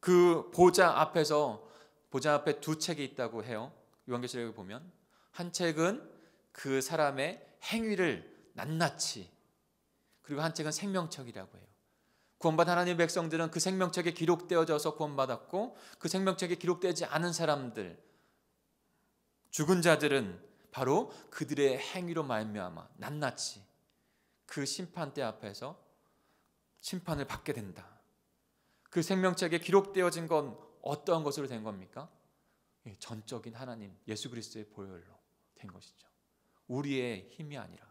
그 보좌 앞에 두 책이 있다고 해요. 요한계시록에 보면 한 책은 그 사람의 행위를 낱낱이, 그리고 한 책은 생명책이라고 해요. 구원받은 하나님의 백성들은 그 생명책에 기록되어져서 구원받았고, 그 생명책에 기록되지 않은 사람들, 죽은 자들은 바로 그들의 행위로 말미암아 낱낱이 그 심판대 앞에서 심판을 받게 된다. 그 생명책에 기록되어진 건 어떠한 것으로 된 겁니까? 전적인 하나님 예수 그리스도의 보혈로 된 것이죠. 우리의 힘이 아니라,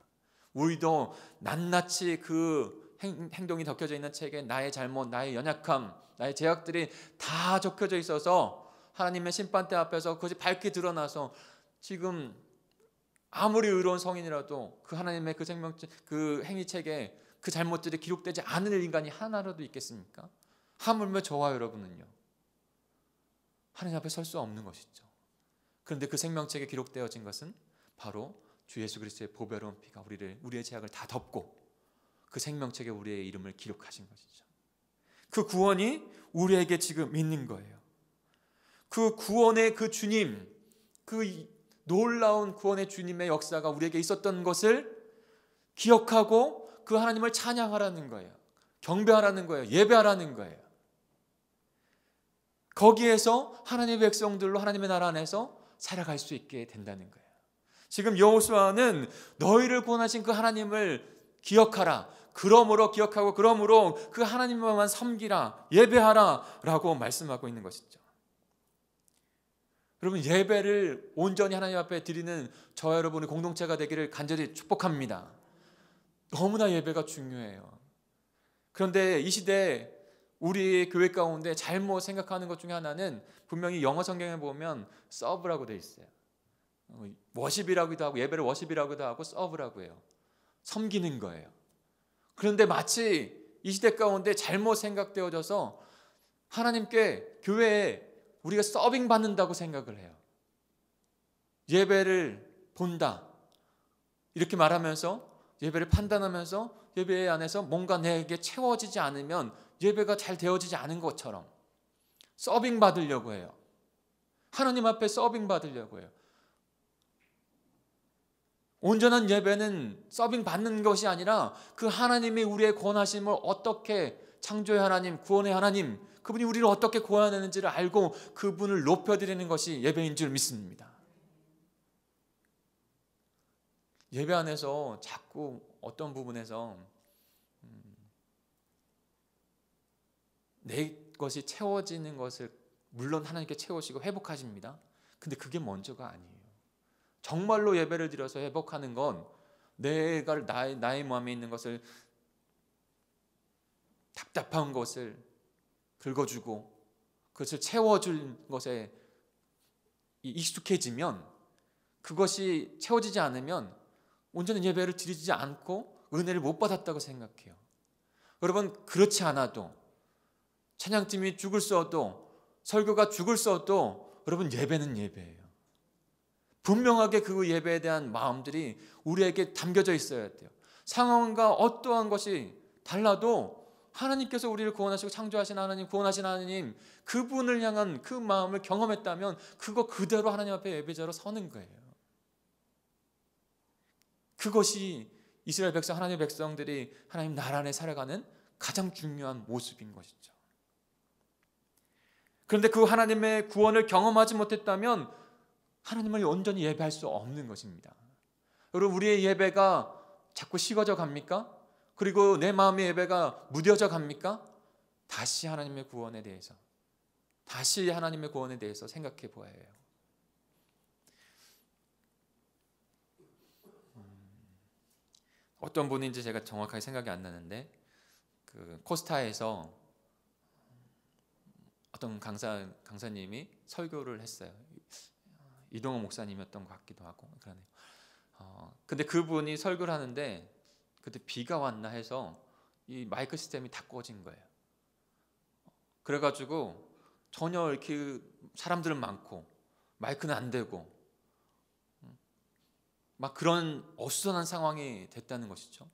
우리도 낱낱이 그 행동이 적혀져 있는 책에 나의 잘못, 나의 연약함, 나의 죄악들이 다 적혀져 있어서 하나님의 심판대 앞에서 그것이 밝게 드러나서 지금 아무리 의로운 성인이라도 그 하나님의 그 생명책, 그 행위책에 그 잘못들이 기록되지 않을 인간이 하나라도 있겠습니까? 하물며 저와 여러분은요. 하나님 앞에 설 수 없는 것이죠. 그런데 그 생명책에 기록되어진 것은 바로 주 예수 그리스도의 보배로운 피가 우리의 죄악을 다 덮고 그 생명책에 우리의 이름을 기록하신 것이죠. 그 구원이 우리에게 지금 있는 거예요. 그 구원의 그 주님, 그 놀라운 구원의 주님의 역사가 우리에게 있었던 것을 기억하고 그 하나님을 찬양하라는 거예요. 경배하라는 거예요. 예배하라는 거예요. 거기에서 하나님의 백성들로 하나님의 나라 안에서 살아갈 수 있게 된다는 거예요. 지금 여호수아는 너희를 구원하신 그 하나님을 기억하라. 그러므로 기억하고 그러므로 그 하나님만 섬기라. 예배하라 라고 말씀하고 있는 것이죠. 여러분, 예배를 온전히 하나님 앞에 드리는 저와 여러분의 공동체가 되기를 간절히 축복합니다. 너무나 예배가 중요해요. 그런데 이 시대에 우리 교회 가운데 잘못 생각하는 것 중에 하나는 분명히 영어 성경에 보면 서브라고 되어 있어요. 워십이라고도 하고 예배를 워십이라고도 하고 서브라고 해요. 섬기는 거예요. 그런데 마치 이 시대 가운데 잘못 생각되어져서 하나님께 교회에 우리가 서빙 받는다고 생각을 해요. 예배를 본다 이렇게 말하면서 예배를 판단하면서 예배 안에서 뭔가 내게 채워지지 않으면 예배가 잘 되어지지 않은 것처럼 서빙 받으려고 해요. 하나님 앞에 서빙 받으려고 해요. 온전한 예배는 서빙 받는 것이 아니라 그 하나님이 우리의 구원하심을 어떻게 창조의 하나님, 구원의 하나님, 그분이 우리를 어떻게 구원하는지를 알고 그분을 높여드리는 것이 예배인 줄 믿습니다. 예배 안에서 자꾸 어떤 부분에서 내 것이 채워지는 것을 물론 하나님께 채우시고 회복하십니다. 근데 그게 먼저가 아니에요. 정말로 예배를 드려서 회복하는 건 내가 나의 마음에 있는 것을 답답한 것을 긁어주고 그것을 채워줄 것에 익숙해지면 그것이 채워지지 않으면 온전한 예배를 드리지 않고 은혜를 못 받았다고 생각해요. 여러분, 그렇지 않아도 찬양팀이 죽을 써도 설교가 죽을 써도 여러분 예배는 예배예요. 분명하게 그 예배에 대한 마음들이 우리에게 담겨져 있어야 돼요. 상황과 어떠한 것이 달라도 하나님께서 우리를 구원하시고 창조하신 하나님, 구원하신 하나님, 그분을 향한 그 마음을 경험했다면 그거 그대로 하나님 앞에 예배자로 서는 거예요. 그것이 이스라엘 백성, 하나님의 백성들이 하나님 나라 안에 살아가는 가장 중요한 모습인 것이죠. 그런데 그 하나님의 구원을 경험하지 못했다면 하나님을 온전히 예배할 수 없는 것입니다. 여러분, 우리의 예배가 자꾸 식어져 갑니까? 그리고 내 마음의 예배가 무뎌져 갑니까? 다시 하나님의 구원에 대해서 생각해 보아야 해요. 어떤 분인지 제가 정확하게 생각이 안 나는데 그 코스타에서 어떤 강사님이 설교를 했어요. 이동호 목사님이었던 것 같기도 하고 그러네요. 근데 그분이 설교를 하는데 그때 비가 왔나 해서 이 마이크 시스템이 다 꺼진 거예요. 그래가지고 전혀 이렇게 사람들은 많고 마이크는 안 되고 막 그런 어수선한 상황이 됐다는 것이죠.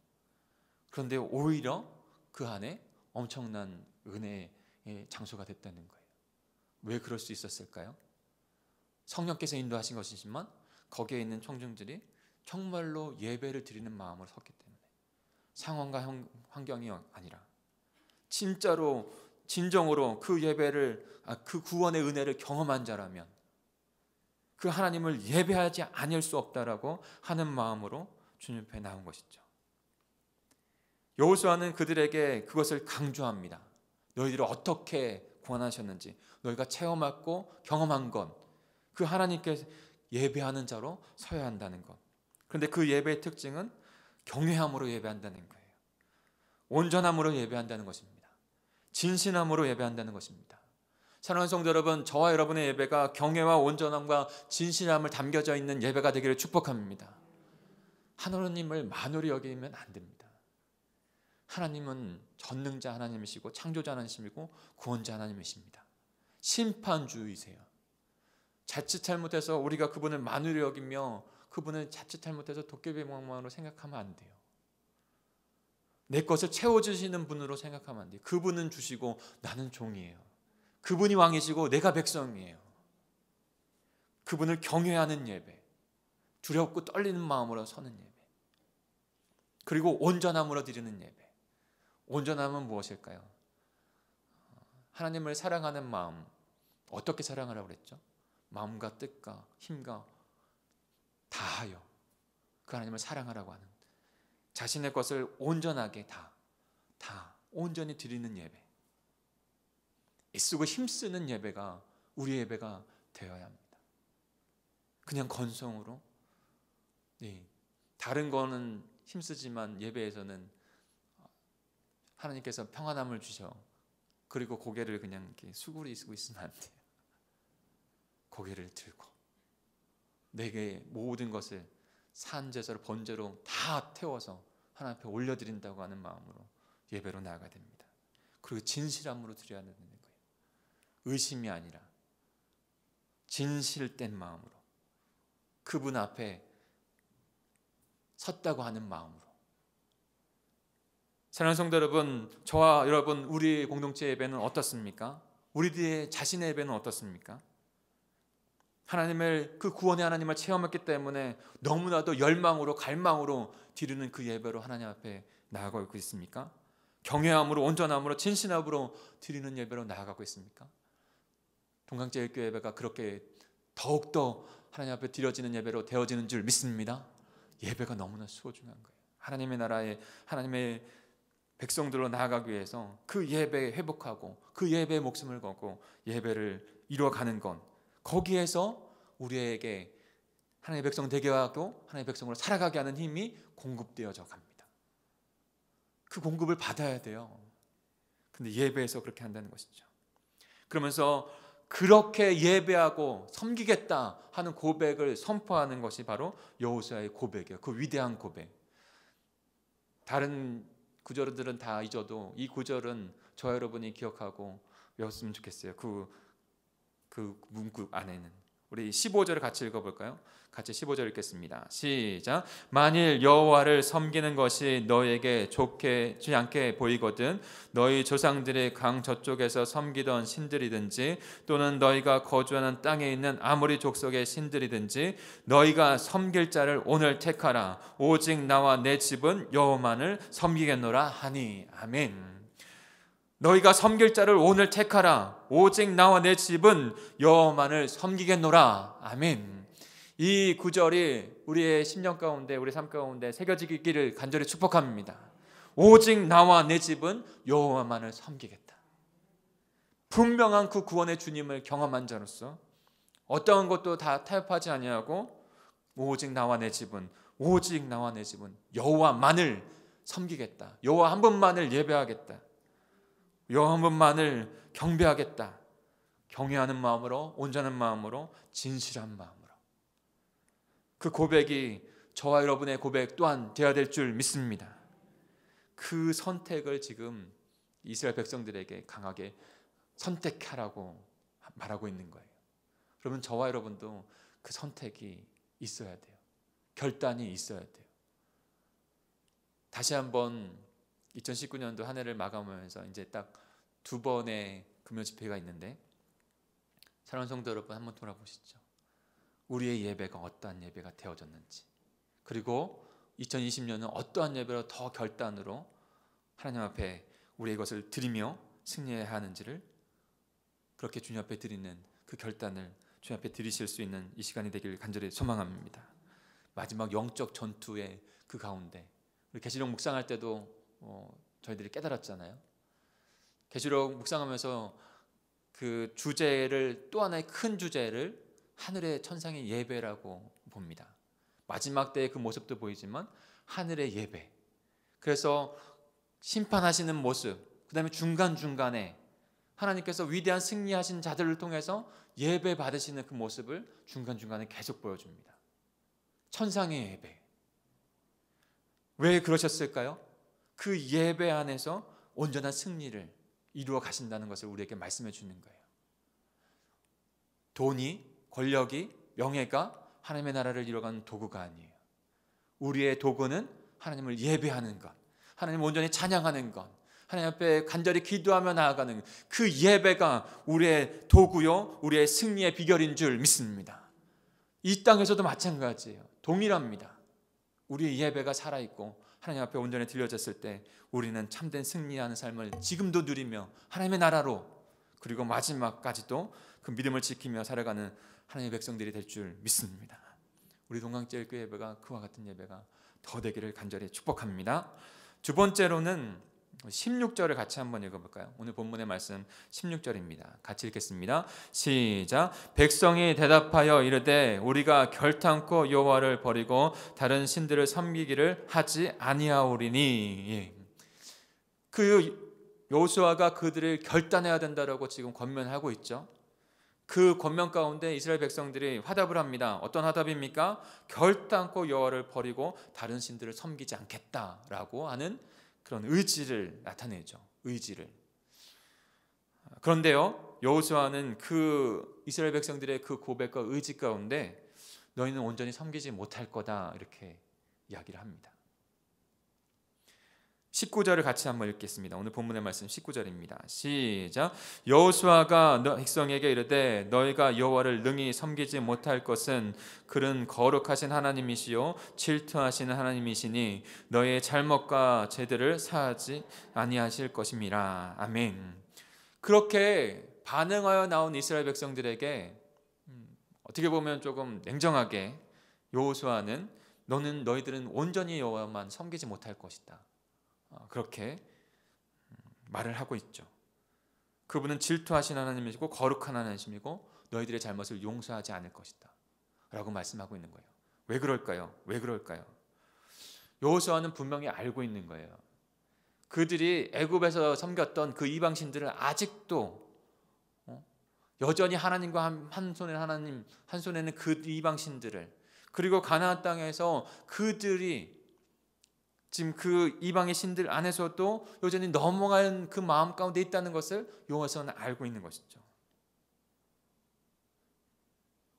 그런데 오히려 그 안에 엄청난 은혜의 장소가 됐다는 거예요. 왜 그럴 수 있었을까요? 성령께서 인도하신 것이지만 거기에 있는 청중들이 정말로 예배를 드리는 마음으로 섰기 때문에 상황과 환경이 아니라 진짜로 진정으로 그 예배를 그 구원의 은혜를 경험한 자라면 그 하나님을 예배하지 않을 수 없다라고 하는 마음으로 주님 앞에 나온 것이죠. 여호수아는 그들에게 그것을 강조합니다. 너희들을 어떻게 구원하셨는지 너희가 체험하고 경험한 것, 그 하나님께 예배하는 자로 서야 한다는 것. 그런데 그 예배의 특징은 경외함으로 예배한다는 거예요. 온전함으로 예배한다는 것입니다. 진실함으로 예배한다는 것입니다. 사랑하는 성도 여러분, 저와 여러분의 예배가 경외와 온전함과 진실함을 담겨져 있는 예배가 되기를 축복합니다. 하나님을 만홀히 여기면 안 됩니다. 하나님은 전능자 하나님이시고 창조자 하나님이시고 구원자 하나님이십니다. 심판주이세요. 자칫 잘못해서 우리가 그분을 만으로 여기며 그분을 자칫 잘못해서 도깨비방망이로 생각하면 안 돼요. 내 것을 채워주시는 분으로 생각하면 안 돼요. 그분은 주시고 나는 종이에요. 그분이 왕이시고 내가 백성이에요. 그분을 경외하는 예배, 두렵고 떨리는 마음으로 서는 예배, 그리고 온전함으로 드리는 예배. 온전함은 무엇일까요? 하나님을 사랑하는 마음. 어떻게 사랑하라고 그랬죠? 마음과 뜻과 힘과 다하여 그 하나님을 사랑하라고 하는, 자신의 것을 온전하게 다 온전히 드리는 예배, 애쓰고 힘쓰는 예배가 우리 예배가 되어야 합니다. 그냥 건성으로, 다른 거는 힘쓰지만 예배에서는 하나님께서 평안함을 주셔. 그리고 고개를 그냥 이렇게 수그리고 있으면 안 돼요. 고개를 들고 내게 모든 것을 산제사로 번제로 다 태워서 하나님 앞에 올려드린다고 하는 마음으로 예배로 나아가야 됩니다. 그리고 진실함으로 드려야 되는 거예요. 의심이 아니라 진실된 마음으로 그분 앞에 섰다고 하는 마음으로. 사랑하는 성도 여러분, 저와 여러분, 우리 공동체 예배는 어떻습니까? 우리들의 자신의 예배는 어떻습니까? 하나님을, 그 구원의 하나님을 체험했기 때문에 너무나도 열망으로 갈망으로 드리는 그 예배로 하나님 앞에 나아가고 있습니까? 경외함으로, 온전함으로, 진실함으로 드리는 예배로 나아가고 있습니까? 동강제일교회 예배가 그렇게 더욱더 하나님 앞에 드려지는 예배로 되어지는 줄 믿습니다. 예배가 너무나 소중한 거예요. 하나님의 나라에 하나님의 백성들로 나아가기 위해서 그 예배에 회복하고 그 예배에 목숨을 걸고 예배를 이루어가는 건, 거기에서 우리에게 하나님의 백성 되게 하고 하나님의 백성으로 살아가게 하는 힘이 공급되어져 갑니다. 그 공급을 받아야 돼요. 근데 예배에서 그렇게 한다는 것이죠. 그러면서 그렇게 예배하고 섬기겠다 하는 고백을 선포하는 것이 바로 여호수아의 고백이에요. 그 위대한 고백. 다른 구절들은 다 잊어도 이 구절은 저와 여러분이 기억하고 외웠으면 좋겠어요. 그 문구 안에는. 우리 15절을 같이 읽어볼까요? 같이 15절 읽겠습니다. 시작. 만일 여호와를 섬기는 것이 너에게 좋지 않게 보이거든 너희 조상들이 강 저쪽에서 섬기던 신들이든지 또는 너희가 거주하는 땅에 있는 아모리 족속의 신들이든지 너희가 섬길 자를 오늘 택하라. 오직 나와 내 집은 여호와만을 섬기겠노라 하니. 아멘. 너희가 섬길 자를 오늘 택하라. 오직 나와 내 집은 여호와만을 섬기겠노라. 아멘. 이 구절이 우리의 심령 가운데, 우리 삶 가운데 새겨지기를 간절히 축복합니다. 오직 나와 내 집은 여호와만을 섬기겠다. 분명한 그 구원의 주님을 경험한 자로서 어떠한 것도 다 타협하지 아니하고 오직 나와 내 집은 여호와만을 섬기겠다. 여호와 한 분만을 예배하겠다. 여호와 한 분만을 경배하겠다. 경외하는 마음으로, 온전한 마음으로, 진실한 마음으로. 그 고백이 저와 여러분의 고백 또한 되어야 될 줄 믿습니다. 그 선택을 지금 이스라엘 백성들에게 강하게 선택하라고 말하고 있는 거예요. 그러면 저와 여러분도 그 선택이 있어야 돼요. 결단이 있어야 돼요. 다시 한번 2019년도 한 해를 마감하면서 이제 딱 2번의 금요 집회가 있는데, 사랑하는 성도 여러분, 한번 돌아보시죠. 우리의 예배가 어떠한 예배가 되어졌는지, 그리고 2020년은 어떠한 예배로 더 결단으로 하나님 앞에 우리의 것을 드리며 승리해야 하는지를 그렇게 주님 앞에 드리는 그 결단을 주님 앞에 드리실 수 있는 이 시간이 되길 간절히 소망합니다. 마지막 영적 전투의 그 가운데 우리 계시록 묵상할 때도 저희들이 깨달았잖아요. 계시록 묵상하면서 그 주제를, 또 하나의 큰 주제를 하늘의 천상의 예배라고 봅니다. 마지막 때의 그 모습도 보이지만 하늘의 예배, 그래서 심판하시는 모습, 그 다음에 중간중간에 하나님께서 위대한 승리하신 자들을 통해서 예배 받으시는 그 모습을 중간중간에 계속 보여줍니다. 천상의 예배. 왜 그러셨을까요? 그 예배 안에서 온전한 승리를 이루어 가신다는 것을 우리에게 말씀해 주는 거예요. 돈이 권력이, 명예가 하나님의 나라를 이뤄가는 도구가 아니에요. 우리의 도구는 하나님을 예배하는 것, 하나님을 온전히 찬양하는 것, 하나님 앞에 간절히 기도하며 나아가는 그 예배가 우리의 도구요, 우리의 승리의 비결인 줄 믿습니다. 이 땅에서도 마찬가지예요. 동일합니다. 우리의 예배가 살아있고 하나님 앞에 온전히 드려졌을 때 우리는 참된 승리하는 삶을 지금도 누리며 하나님의 나라로, 그리고 마지막까지도 그 믿음을 지키며 살아가는 하나님의 백성들이 될 줄 믿습니다. 우리 동강제일교회 예배가 그와 같은 예배가 더 되기를 간절히 축복합니다. 두 번째로는 16절을 같이 한번 읽어볼까요? 오늘 본문의 말씀 16절입니다. 같이 읽겠습니다. 시작. 백성이 대답하여 이르되 우리가 결탄코 여호와를 버리고 다른 신들을 섬기기를 하지 아니하오리니. 그 여호수아가 그들을 결단해야 된다라고 지금 권면하고 있죠. 그 권면 가운데 이스라엘 백성들이 화답을 합니다. 어떤 화답입니까? 결단코 여호와를 버리고 다른 신들을 섬기지 않겠다라고 하는 그런 의지를 나타내죠. 의지를. 그런데요, 여호수아는 그 이스라엘 백성들의 그 고백과 의지 가운데 너희는 온전히 섬기지 못할 거다 이렇게 이야기를 합니다. 19절을 같이 한번 읽겠습니다. 오늘 본문의 말씀 19절입니다. 시작. 여호수아가 백성에게 이르되 너희가 여호와를 능히 섬기지 못할 것은 그는 거룩하신 하나님이시요 질투하시는 하나님이시니 너희의 잘못과 죄들을 사하지 아니하실 것임이라. 아멘. 그렇게 반응하여 나온 이스라엘 백성들에게 어떻게 보면 조금 냉정하게 여호수아는 너희들은 온전히 여호와만 섬기지 못할 것이다, 그렇게 말을 하고 있죠. 그분은 질투하신 하나님이시고 거룩한 하나님이시고 너희들의 잘못을 용서하지 않을 것이다 라고 말씀하고 있는 거예요. 왜 그럴까요? 왜 그럴까요? 여호수아는 분명히 알고 있는 거예요. 그들이 애굽에서 섬겼던 그 이방신들을 아직도 여전히 하나님과 한 손에 하나님, 한 손에는 그 이방신들을, 그리고 가나안 땅에서 그들이 지금 그 이방의 신들 안에서도 여전히 넘어간 그 마음 가운데 있다는 것을 여호수아는 알고 있는 것이죠.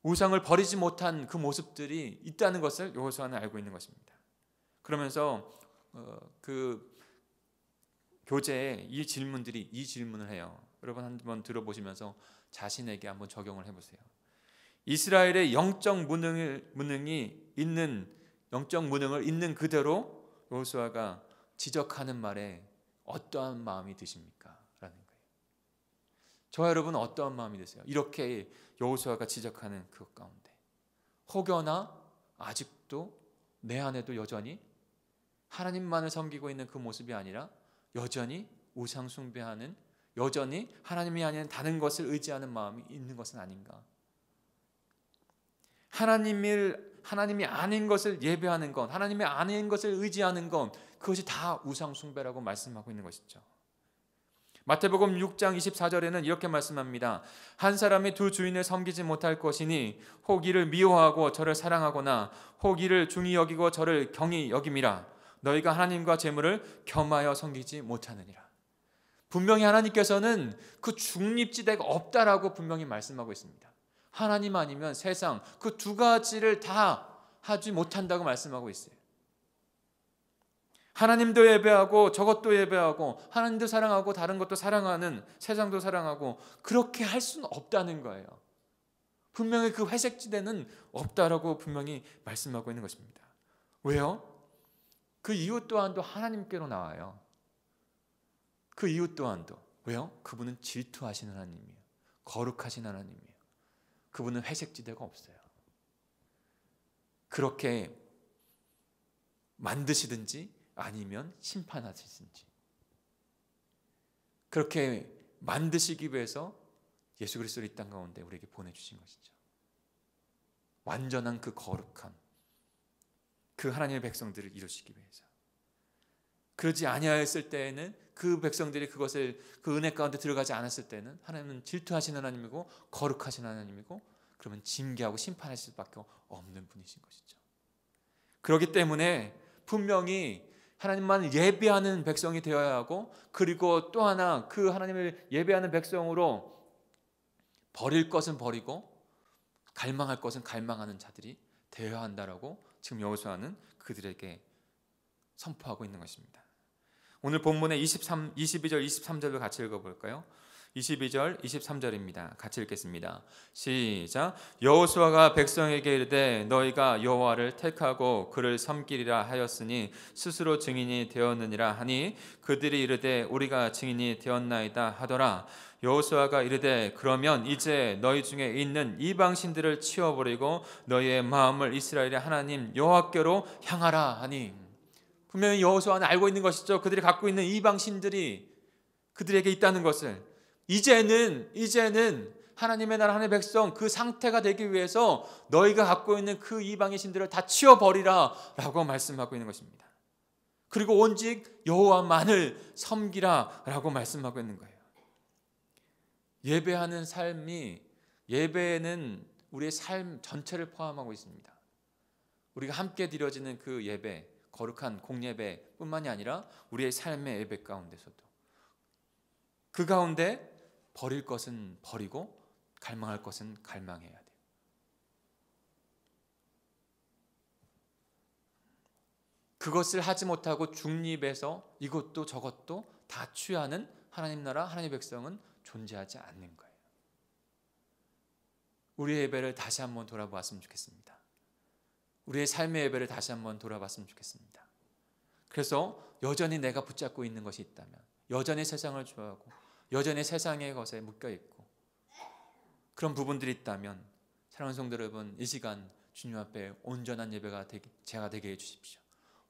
우상을 버리지 못한 그 모습들이 있다는 것을 여호수아는 알고 있는 것입니다. 그러면서 그 교재에 이 질문을 해요. 여러분 한번 들어보시면서 자신에게 한번 적용을 해보세요. 이스라엘의 영적 무능을 있는 그대로 여호수아가 지적하는 말에 어떠한 마음이 드십니까? 라는 거예요. 저와 여러분은 어떠한 마음이 드세요? 이렇게 여호수아가 지적하는 그 가운데 혹여나 아직도 내 안에도 여전히 하나님만을 섬기고 있는 그 모습이 아니라 여전히 우상 숭배하는, 여전히 하나님이 아닌 다른 것을 의지하는 마음이 있는 것은 아닌가? 하나님이 아닌 것을 예배하는 것, 하나님이 아닌 것을 의지하는 것, 그것이 다 우상 숭배라고 말씀하고 있는 것이죠. 마태복음 6장 24절에는 이렇게 말씀합니다. 한 사람이 두 주인을 섬기지 못할 것이니 혹 이를 미워하고 저를 사랑하거나 혹 이를 중히 여기고 저를 경히 여김이라. 너희가 하나님과 재물을 겸하여 섬기지 못하느니라. 분명히 하나님께서는 그 중립지대가 없다라고 분명히 말씀하고 있습니다. 하나님 아니면 세상, 그 두 가지를 다 하지 못한다고 말씀하고 있어요. 하나님도 예배하고 저것도 예배하고 하나님도 사랑하고 다른 것도 사랑하는, 세상도 사랑하고, 그렇게 할 수는 없다는 거예요. 분명히 그 회색지대는 없다라고 분명히 말씀하고 있는 것입니다. 왜요? 그 이유 또한도 하나님께로 나와요. 그 이유 또한도. 왜요? 그분은 질투하시는 하나님이에요. 거룩하신 하나님이에요. 그분은 회색지대가 없어요. 그렇게 만드시든지 아니면 심판하시든지, 그렇게 만드시기 위해서 예수 그리스도를 이 땅 가운데 우리에게 보내주신 것이죠. 완전한 그 거룩함, 그 하나님의 백성들을 이루시기 위해서. 그러지 아니하였을 때에는, 그 백성들이 그것을 그 은혜 가운데 들어가지 않았을 때는 하나님은 질투하시는 하나님이고 거룩하신 하나님이고, 그러면 징계하고 심판하실 수밖에 없는 분이신 것이죠. 그렇기 때문에 분명히 하나님만 예배하는 백성이 되어야 하고, 그리고 또 하나 그 하나님을 예배하는 백성으로 버릴 것은 버리고 갈망할 것은 갈망하는 자들이 되어야 한다라고 지금 여호수아는 그들에게 선포하고 있는 것입니다. 오늘 본문의 22절 23절을 같이 읽어볼까요? 22절 23절입니다. 같이 읽겠습니다. 시작. 여호수아가 백성에게 이르되 너희가 여호와를 택하고 그를 섬기리라 하였으니 스스로 증인이 되었느니라 하니 그들이 이르되 우리가 증인이 되었나이다 하더라. 여호수아가 이르되 그러면 이제 너희 중에 있는 이방 신들을 치워버리고 너희의 마음을 이스라엘의 하나님 여호와께로 향하라 하니, 분명히 여호수아는 알고 있는 것이죠. 그들이 갖고 있는 이방 신들이 그들에게 있다는 것을. 이제는 하나님의 나라 하나님의 백성 그 상태가 되기 위해서 너희가 갖고 있는 그 이방의 신들을 다 치워버리라 라고 말씀하고 있는 것입니다. 그리고 오직 여호와만을 섬기라 라고 말씀하고 있는 거예요. 예배하는 삶이, 예배는 우리의 삶 전체를 포함하고 있습니다. 우리가 함께 드려지는 그 예배, 거룩한 공예배 뿐만이 아니라 우리의 삶의 예배 가운데서도, 그 가운데 버릴 것은 버리고 갈망할 것은 갈망해야 돼요. 그것을 하지 못하고 중립해서 이것도 저것도 다 취하는 하나님 나라 하나님의 백성은 존재하지 않는 거예요. 우리의 예배를 다시 한번 돌아보았으면 좋겠습니다. 우리의 삶의 예배를 다시 한번 돌아봤으면 좋겠습니다. 그래서 여전히 내가 붙잡고 있는 것이 있다면, 여전히 세상을 좋아하고 여전히 세상의 것에 묶여있고 그런 부분들이 있다면, 사랑하는 성도 여러분, 이 시간 주님 앞에 온전한 예배가 제가 되게 해주십시오.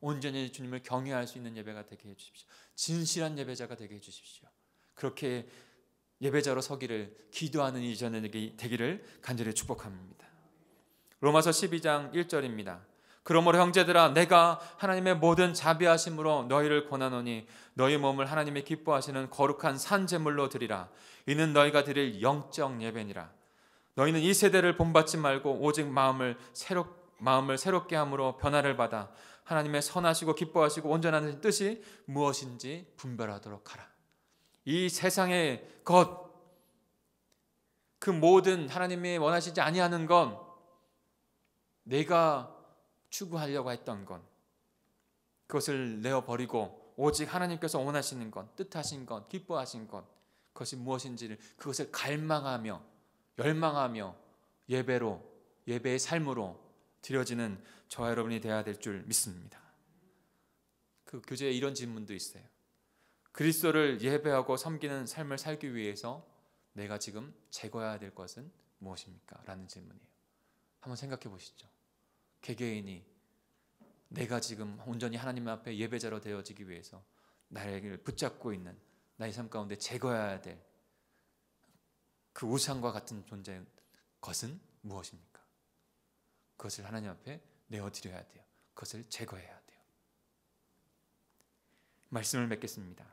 온전히 주님을 경외할 수 있는 예배가 되게 해주십시오. 진실한 예배자가 되게 해주십시오. 그렇게 예배자로 서기를 기도하는 이전에 되기를 간절히 축복합니다. 로마서 12장 1절입니다. 그러므로 형제들아 내가 하나님의 모든 자비하심으로 너희를 권하노니 너희 몸을 하나님의 기뻐하시는 거룩한 산 제물로 드리라. 이는 너희가 드릴 영적 예배니라. 너희는 이 세대를 본받지 말고 오직 마음을 새롭게 함으로 변화를 받아 하나님의 선하시고 기뻐하시고 온전한 뜻이 무엇인지 분별하도록 하라. 이 세상의 것, 그 모든 하나님이 원하시지 아니하는 건, 내가 추구하려고 했던 건, 그것을 내어버리고 오직 하나님께서 원하시는 것, 뜻하신 것, 기뻐하신 것, 그것이 무엇인지를, 그것을 갈망하며 열망하며 예배의 삶으로 드려지는 저와 여러분이 되어야 될 줄 믿습니다. 그 교재에 이런 질문도 있어요. 그리스도를 예배하고 섬기는 삶을 살기 위해서 내가 지금 제거해야 될 것은 무엇입니까? 라는 질문이에요. 한번 생각해 보시죠. 개개인이 내가 지금 온전히 하나님 앞에 예배자로 되어지기 위해서 나를 붙잡고 있는 나의 삶 가운데 제거해야 될 그 우상과 같은 존재의 것은 무엇입니까? 그것을 하나님 앞에 내어드려야 돼요. 그것을 제거해야 돼요. 말씀을 맺겠습니다.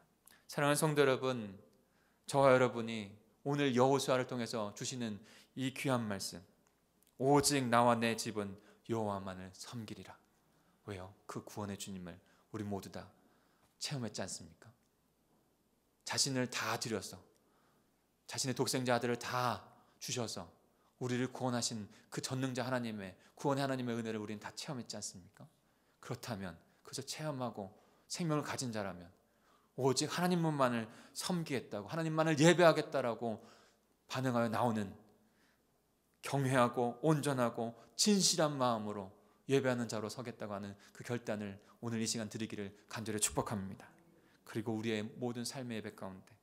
사랑하는 성도 여러분, 저와 여러분이 오늘 여호수아를 통해서 주시는 이 귀한 말씀, 오직 나와 내 집은 여호와만을 섬기리라. 왜요? 그 구원의 주님을 우리 모두 다 체험했지 않습니까? 자신을 다 드려서, 자신의 독생자 아들을 다 주셔서 우리를 구원하신 그 전능자 하나님의 구원의 하나님의 은혜를 우리는 다 체험했지 않습니까? 그렇다면, 그것을 체험하고 생명을 가진 자라면 오직 하나님만을 섬기겠다고, 하나님만을 예배하겠다라고 반응하여 나오는 경외하고 온전하고 진실한 마음으로 예배하는 자로 서겠다고 하는 그 결단을 오늘 이 시간 드리기를 간절히 축복합니다. 그리고 우리의 모든 삶의 예배 가운데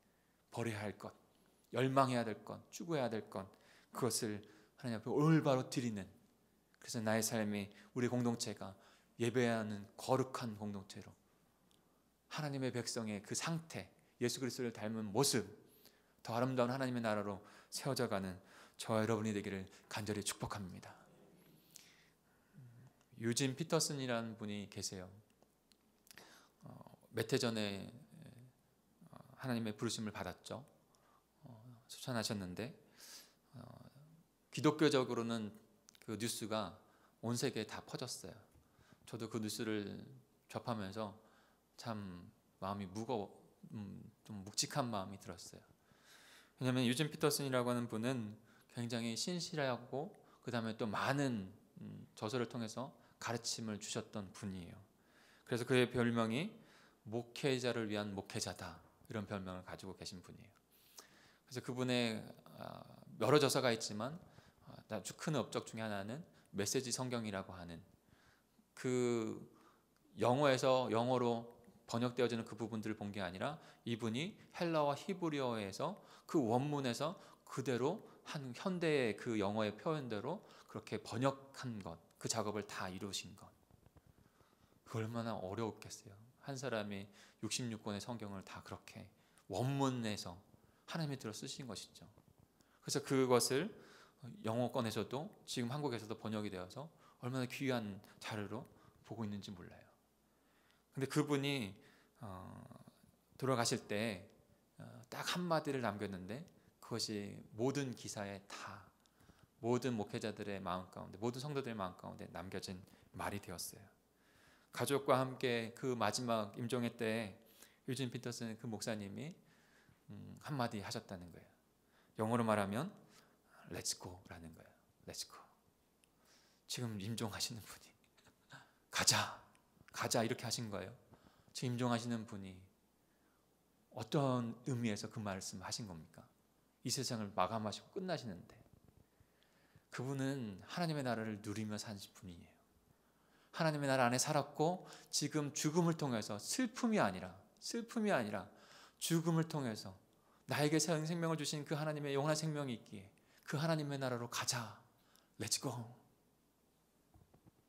버려야 할 것, 열망해야 될 것, 추구해야 될 것, 그것을 하나님 앞에 올바로 드리는, 그래서 나의 삶이, 우리 공동체가 예배하는 거룩한 공동체로 하나님의 백성의 그 상태, 예수 그리스도를 닮은 모습, 더 아름다운 하나님의 나라로 세워져가는 저와 여러분이 되기를 간절히 축복합니다. 유진 피터슨이라는 분이 계세요. 몇 해 전에 하나님의 부르심을 받았죠. 추천하셨는데 기독교적으로는 그 뉴스가 온 세계에 다 퍼졌어요. 저도 그 뉴스를 접하면서 참 마음이 좀 묵직한 마음이 들었어요. 왜냐하면 유진 피터슨이라고 하는 분은 굉장히 신실하고 그 다음에 또 많은 저서를 통해서 가르침을 주셨던 분이에요. 그래서 그의 별명이 목회자를 위한 목회자다, 이런 별명을 가지고 계신 분이에요. 그래서 그분의 여러 저서가 있지만 아주 큰 업적 중에 하나는 메시지 성경이라고 하는, 그 영어에서 영어로 번역되어지는 그 부분들을 본 게 아니라 이분이 헬라와 히브리어에서 그 원문에서 그대로 한 현대의 그 영어의 표현대로 그렇게 번역한 것, 그 작업을 다 이루신 것, 그 얼마나 어려웠겠어요. 한 사람이 66권의 성경을 다 그렇게 원문에서 하나님이 들어 쓰신 것이죠. 그래서 그것을 영어권에서도 지금 한국에서도 번역이 되어서 얼마나 귀한 자료로 보고 있는지 몰라요. 근데 그분이 돌아가실 때 딱 한마디를 남겼는데, 그것이 모든 기사에 다, 모든 목회자들의 마음 가운데, 모든 성도들의 마음 가운데 남겨진 말이 되었어요. 가족과 함께 그 마지막 임종회 때 유진 피터슨 그 목사님이 한마디 하셨다는 거예요. 영어로 말하면 Let's go라는 거예요. Let's go. 지금 임종하시는 분이 가자 이렇게 하신 거예요. 지금 임종하시는 분이 어떤 의미에서 그 말씀을 하신 겁니까? 이 세상을 마감하시고 끝나시는데 그분은 하나님의 나라를 누리며 사신 분이에요. 하나님의 나라 안에 살았고, 지금 죽음을 통해서 슬픔이 아니라 죽음을 통해서 나에게 새 생명을 주신 그 하나님의 영원한 생명이 있기에 그 하나님의 나라로 가자, Let's go,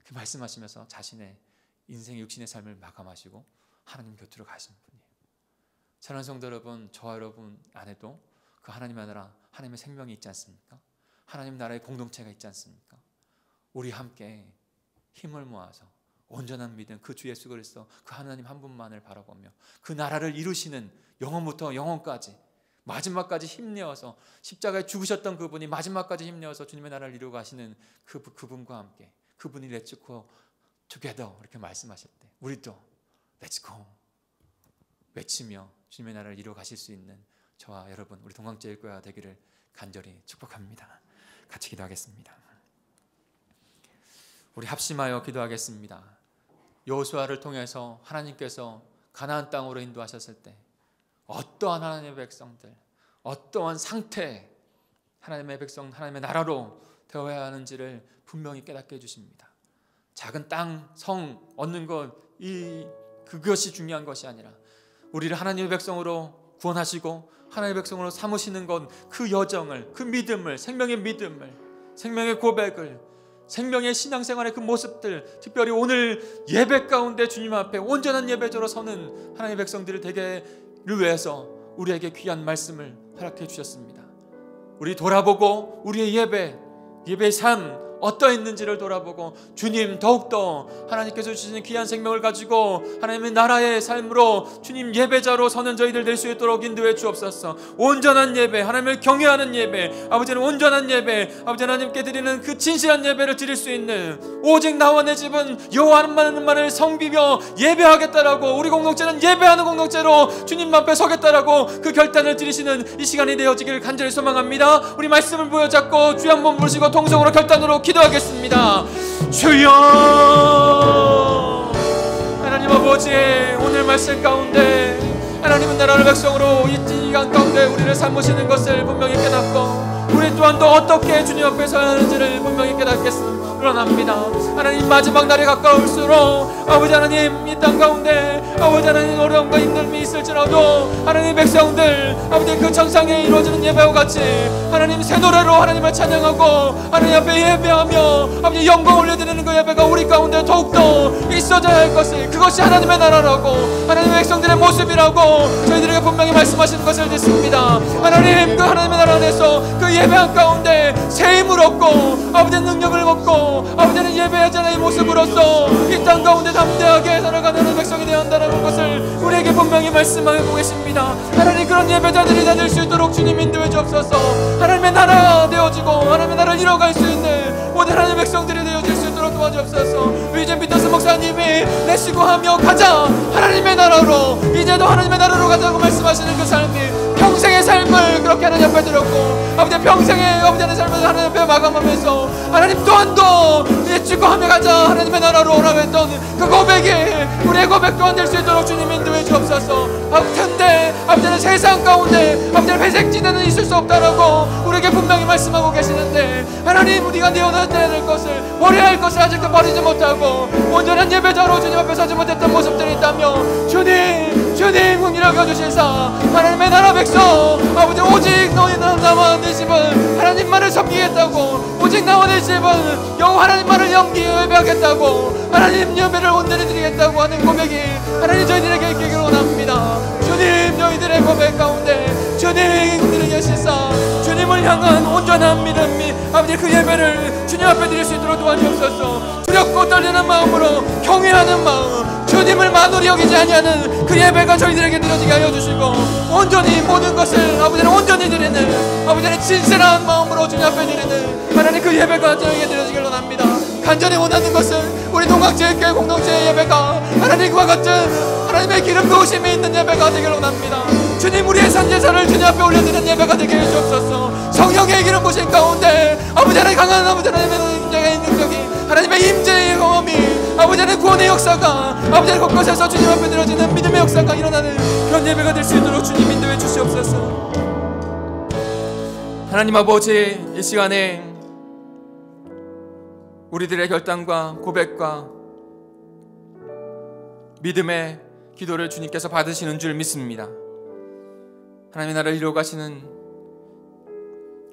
그 말씀하시면서 자신의 인생의 육신의 삶을 마감하시고 하나님 곁으로 가신 분이에요. 사랑하는 성도 여러분, 저와 여러분 안에도 그 하나님의 나라, 하나님의 생명이 있지 않습니까? 하나님 나라의 공동체가 있지 않습니까? 우리 함께 힘을 모아서 온전한 믿음, 그 주 예수 그리스도 그 하나님 한 분만을 바라보며 그 나라를 이루시는, 영원부터 영원까지 마지막까지 힘내어서 십자가에 죽으셨던 그분이 마지막까지 힘내어서 주님의 나라를 이루고 가시는 그분과 함께, 그분이 Let's go together 이렇게 말씀하실 때 우리도 Let's go 외치며 주님의 나라를 이루어 가실 수 있는 저와 여러분, 우리 동광제일교회가 되기를 간절히 축복합니다. 같이 기도하겠습니다. 우리 합심하여 기도하겠습니다. 여호수아를 통해서 하나님께서 가나안 땅으로 인도하셨을 때 어떠한 하나님의 백성들, 어떠한 상태, 하나님의 백성, 하나님의 나라로 되어야 하는지를 분명히 깨닫게 해주십니다. 작은 땅, 성 얻는 것, 그것이 중요한 것이 아니라 우리를 하나님의 백성으로 구원하시고 하나님의 백성으로 삼으시는 것, 그 여정을, 그 믿음을, 생명의 믿음을, 생명의 고백을, 생명의 신앙생활의 그 모습들, 특별히 오늘 예배 가운데 주님 앞에 온전한 예배자로 서는 하나님의 백성들이 되기를 위해서 우리에게 귀한 말씀을 허락해 주셨습니다. 우리 돌아보고 우리의 예배의 삶 어떠했는지를 돌아보고 주님 더욱더 하나님께서 주시는 귀한 생명을 가지고 하나님의 나라의 삶으로 주님 예배자로 서는 저희들 될 수 있도록 인도해 주옵소서. 온전한 예배, 하나님을 경외하는 예배, 아버지는 온전한 예배, 아버지 하나님께 드리는 그 진실한 예배를 드릴 수 있는, 오직 나와 내 집은 여호와만을 섬기며 예배하겠다라고, 우리 공동체는 예배하는 공동체로 주님 앞에 서겠다라고 그 결단을 드리시는 이 시간이 되어지기를 간절히 소망합니다. 우리 말씀을 부여잡고 주여 한번 부르시고 통성으로 결단으로 기도하겠습니다. 주여, 하나님 아버지, 오늘 말씀 가운데 하나님은 나라를 백성으로 이 시간 가운데 우리를 삼으시는 것을 분명히 깨닫고 우리 또한 또 어떻게 주님 앞에 서야 하는지를 분명히 깨닫겠습니다. 그러합니다. 하나님, 마지막 날이 가까울수록 아버지 하나님, 이 땅 가운데 아버지 하나님 어려움과 힘듦이 있을지라도 하나님 백성들 아버지 그 천상에 이루어지는 예배와 같이 하나님 새 노래로 하나님을 찬양하고 하나님 앞에 예배하며 아버지 영광 올려드리는 그 예배가 우리 가운데 더욱더 있어져야 할 것을, 그것이 하나님의 나라라고 하나님의 백성들의 모습이라고 저희들에게 분명히 말씀하시는 것을 듣습니다. 하나님, 그 하나님의 나라 안에서 그 예배한 가운데 새 힘을 얻고 아버지 능력을 얻고 아버지는 예배하자의 모습으로서 이 땅 가운데 담대하게 살아가는 백성이 되어야 한다는 것을 우리에게 분명히 말씀하고 계십니다. 하나님, 그런 예배자들이 될 수 있도록 주님 인도해 주옵소서. 하나님의 나라 되어지고 하나님의 나라를 이뤄갈 수 있는 모든 하나님의 백성들이 되어질 수 있도록 도와주옵소서. 류진 피터스 목사님이 내쉬고 하며 가자 하나님의 나라로, 이제도 하나님의 나라로 가자고 말씀하시는 그 삶이 평생의 삶을 그렇게 하나님 앞에 드렸고, 아버지 평생의 아버지의 삶을 하나님 앞에 마감하면서 하나님 또한도 내쉬고 하며 가자 하나님의 나라로 오라고 했던 그 고백이 우리의 고백 또한 될 수 있도록 주님 인도해 주옵소서. 근데 아버지는 세상 가운데 아버지는 회색지대는 있을 수 없다라고 우리에게 분명히 말씀하고 계시는데, 하나님 우리가 내어놔야 될 것을, 버려야 할 것을 아직도 버리지 못하고 온전한 예배자로 주님 앞에 서지 못했던 모습들이 있다며, 주님 응이라고 해주시사 하나님의 나라 백성 아버지 오직 나와 내 집은 하나님만을 섬기겠다고, 오직 나와 내 집은 여호와 하나님만을 예배하겠다고, 하나님 예배를 온전히 드리겠다고 하는 고백이 하나님 저희들에게 있기를 원합니다. 주님 저희들의 고백 가운데 주님 우리를 계시사 주님을 향한 온전한 믿음이 아버지 그 예배를 주님 앞에 드릴 수 있도록 도와주옵소서. 두렵고 떨리는 마음으로 경외하는 마음, 주님을 만홀히 여기지 아니하는 그 예배가 저희들에게 드려지게 하여 주시고, 온전히 모든 것을 아버지는 온전히 드리는 아버지는 진실한 마음으로 주님 앞에 드리는 하나님 그 예배가 저희에게 드려지길 원합니다. 간절히 원하는 것은 우리 동학제일교회 공동체의 예배가 하나님 그와 같은 하나님의 기름 부으심이 있는 예배가 되길 원합니다. 주님 우리의 산제사를 주님 앞에 올려드리는 예배가 되게 해주옵소서. 성령의 기름 부으심 가운데 아버지 하나님 강한 아버지 하나님의 능력이 하나님의 임재의 경험이 아버지 하나님 구원의 역사가 아버지 하나님 곳곳에서 주님 앞에 드려지는 믿음의 역사가 일어나는 그런 예배가 될 수 있도록 주님 인도해 주시옵소서. 하나님 아버지, 이 시간에 우리들의 결단과 고백과 믿음의 기도를 주님께서 받으시는 줄 믿습니다. 하나님의 나라를 이루어 가시는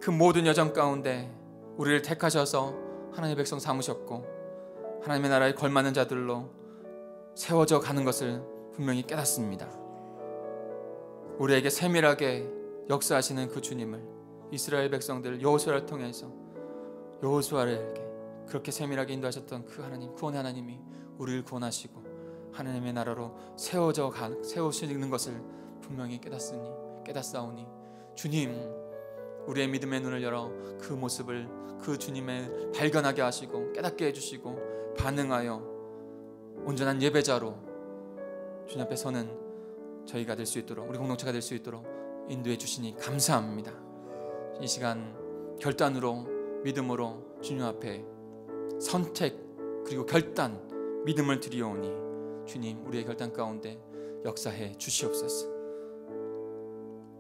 그 모든 여정 가운데 우리를 택하셔서 하나님의 백성 삼으셨고, 하나님의 나라에 걸맞는 자들로 세워져 가는 것을 분명히 깨닫습니다. 우리에게 세밀하게 역사하시는 그 주님을, 이스라엘 백성들 여호수아를 통해서 여호수아를 그렇게 세밀하게 인도하셨던 그 하나님, 구원의 하나님이 우리를 구원하시고 하나님의 나라로 세우시는 것을 분명히 깨닫사오니 주님 우리의 믿음의 눈을 열어 그 모습을, 그 주님을 발견하게 하시고 깨닫게 해주시고 반응하여 온전한 예배자로 주님 앞에 서는 저희가 될 수 있도록, 우리 공동체가 될 수 있도록 인도해 주시니 감사합니다. 이 시간 결단으로 믿음으로 주님 앞에 선택 그리고 결단, 믿음을 드리오니 주님 우리의 결단 가운데 역사해 주시옵소서.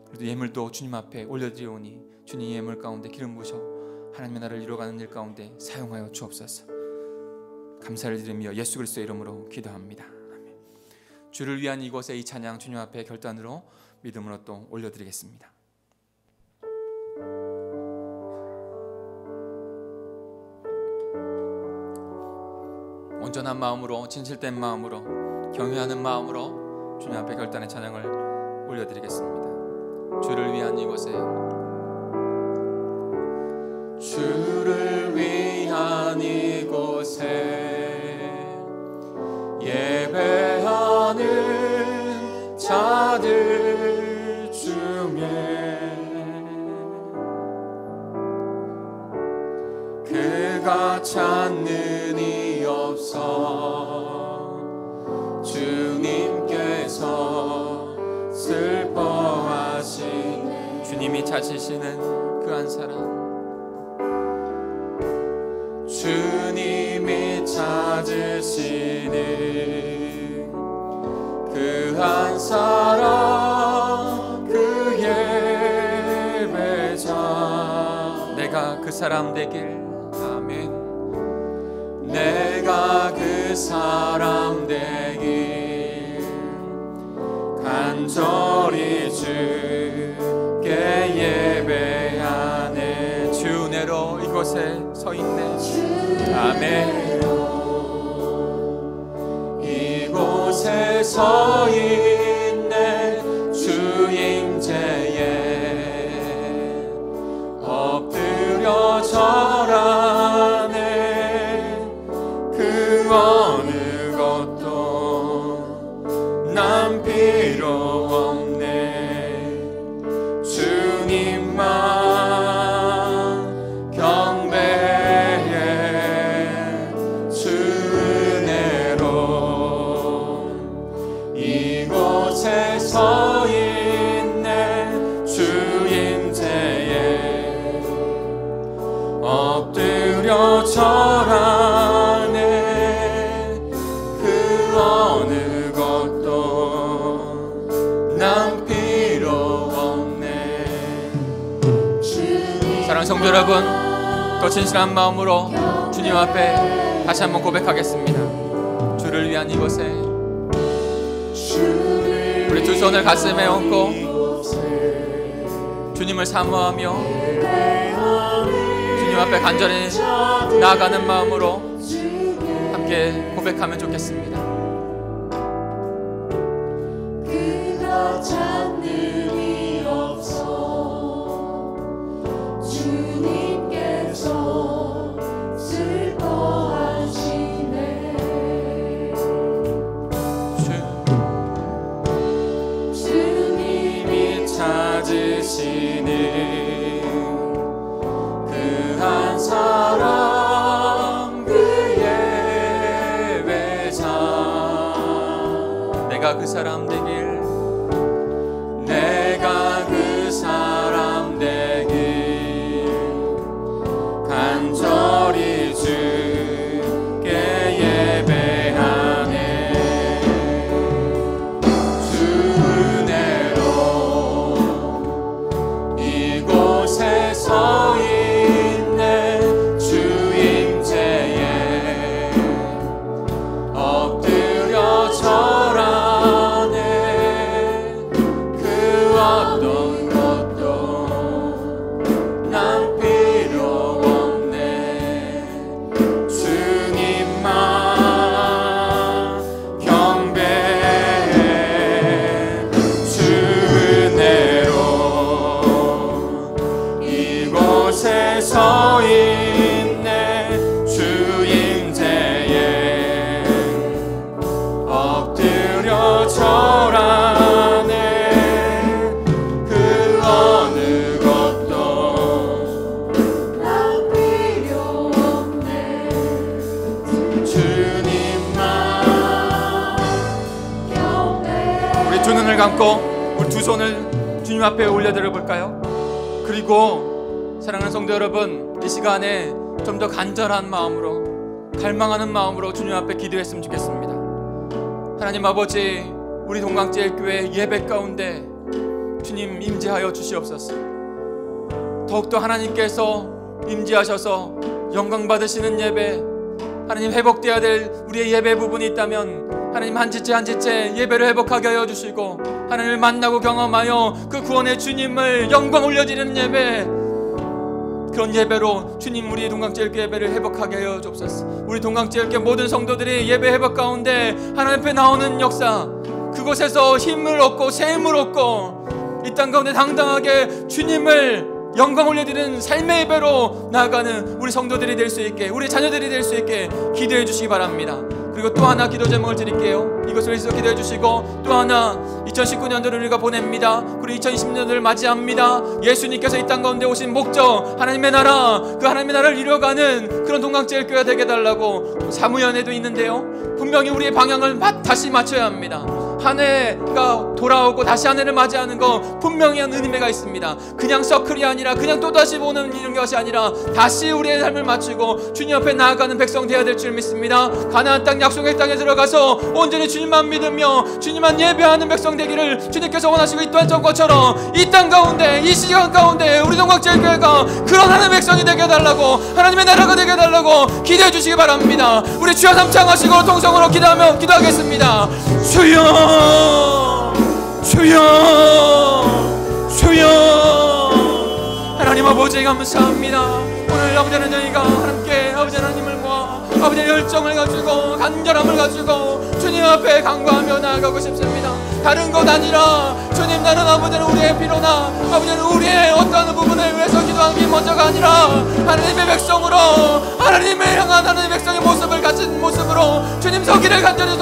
그래도 예물도 주님 앞에 올려드리오니 주님 예물 가운데 기름 부으셔 하나님의 나라를 이루어가는 일 가운데 사용하여 주옵소서. 감사를 드리며 예수 그리스도의 이름으로 기도합니다. 아멘. 주를 위한 이곳에 이 찬양 주님 앞에 결단으로 믿음으로 또 올려드리겠습니다. 온전한 마음으로, 진실된 마음으로, 경외하는 마음으로 주님 앞에 결단의 찬양을 올려드리겠습니다. 주를 위한 이곳에, 주를 위한 이곳에 예배하는 자들 중에 그가 찾는 이 없어 주님께서 슬퍼하시네. 주님이 찾으시는 그 한 사람, 주님이 찾으시는 그 한 사람, 그 예배자, 내가 그 사람 되길. 아멘. 내가 그 사람 되길 간절히 주께 예배하네. 주 은혜로 이곳에 서 있네. 아멘. 이곳에 서 있네. 주 임재에 엎드려 절하네. 그 어느 것도 난 필요 없네. 주님만 경배해. 주 성도 여러분, 더 진실한 마음으로 주님 앞에 다시 한번 고백하겠습니다. 주를 위한 이곳에 우리 두 손을 가슴에 얹고 주님을 사모하며 주님 앞에 간절히 나아가는 마음으로 함께 고백하면 좋겠습니다. 그가 찾는 일 없어 주님께서 슬퍼하시네. 주님이 찾으시는 그 한 사람 그의 외자. 내가 그 사람 되길, 내가 그 사람 되길 간절히 주께 예배하네. 주 은혜로 이곳에 서 있네. 주 임재에 엎드려 절하네. 그 어떤 것도 난 필요 없네. 주님만 경배해. 주 은혜로 이곳에 서 있네. 주 임재에 엎드려 절하네. 그 어느 것도 난 필요 없네. 주님만 경배. 우리 두 눈을 감고 우리 두 손을 주님 앞에 올려드려 볼까요? 그리고 사랑하는 성도 여러분, 이 시간에 좀 더 간절한 마음으로, 갈망하는 마음으로 주님 앞에 기도했으면 좋겠습니다. 하나님 아버지, 우리 동강제일교회 예배 가운데 주님 임재하여 주시옵소서. 더욱더 하나님께서 임재하셔서 영광 받으시는 예배, 하나님 회복되어야 될 우리의 예배 부분이 있다면 하나님 한 지체 한 지체 예배를 회복하게 하여 주시고, 하나님을 만나고 경험하여 그 구원의 주님을 영광 올려드리는 예배, 그런 예배로 주님 우리 동강제일교회 예배를 회복하게 하여 주옵소서. 우리 동강제일교회 모든 성도들이 예배 회복 가운데 하나님 앞에 나오는 역사, 그곳에서 힘을 얻고 샘을 얻고 이 땅 가운데 당당하게 주님을 영광 올려드리는 삶의 예배로 나아가는 우리 성도들이 될 수 있게, 우리 자녀들이 될 수 있게 기도해 주시기 바랍니다. 그리고 또 하나 기도 제목을 드릴게요. 이것을 위해서 기도해 주시고, 또 하나 2019년도를 우리가 보냅니다. 그리고 2020년도를 맞이합니다. 예수님께서 이 땅 가운데 오신 목적, 하나님의 나라, 그 하나님의 나라를 이루어가는 그런 동강제일교회가 되게 해달라고 사무연에도 있는데요, 분명히 우리의 방향을 다시 맞춰야 합니다. 한 해가 돌아오고 다시 한 해를 맞이하는 거 분명히 한 의미가 있습니다. 그냥 서클이 아니라 그냥 또다시 보는 이런 것이 아니라 다시 우리의 삶을 맞추고 주님 앞에 나아가는 백성 되어야 될 줄 믿습니다. 가나안 땅 약속의 땅에 들어가서 온전히 주님만 믿으며 주님만 예배하는 백성 되기를 주님께서 원하시고 있던 것처럼 이 땅 가운데, 이 시간 가운데 우리 동강제일교회가 그런 하나님의 백성이 되게 해달라고, 하나님의 나라가 되게 해달라고 기도해 주시기 바랍니다. 우리 주여 삼창하시고 통성으로 기도하겠습니다. 주여, 주여, 주여. 하나님 아버지 감사합니다. 오늘 아버지는 저희가 함께 아버지 하나님을 모아 아버지의 열정을 가지고 간절함을 가지고 주님 앞에 간구하며 나아가고 싶습니다. 다른 것 아니라 주님, 나는 아버지는 우리의 필요나 아버지는 우리의 어떠한 부분을 위해서 기도하는 게 먼저가 아니라 하나님의 백성으로, 하나님을 향한 하나님의 백성의 모습을 가진 모습으로 주님 서기를 간절히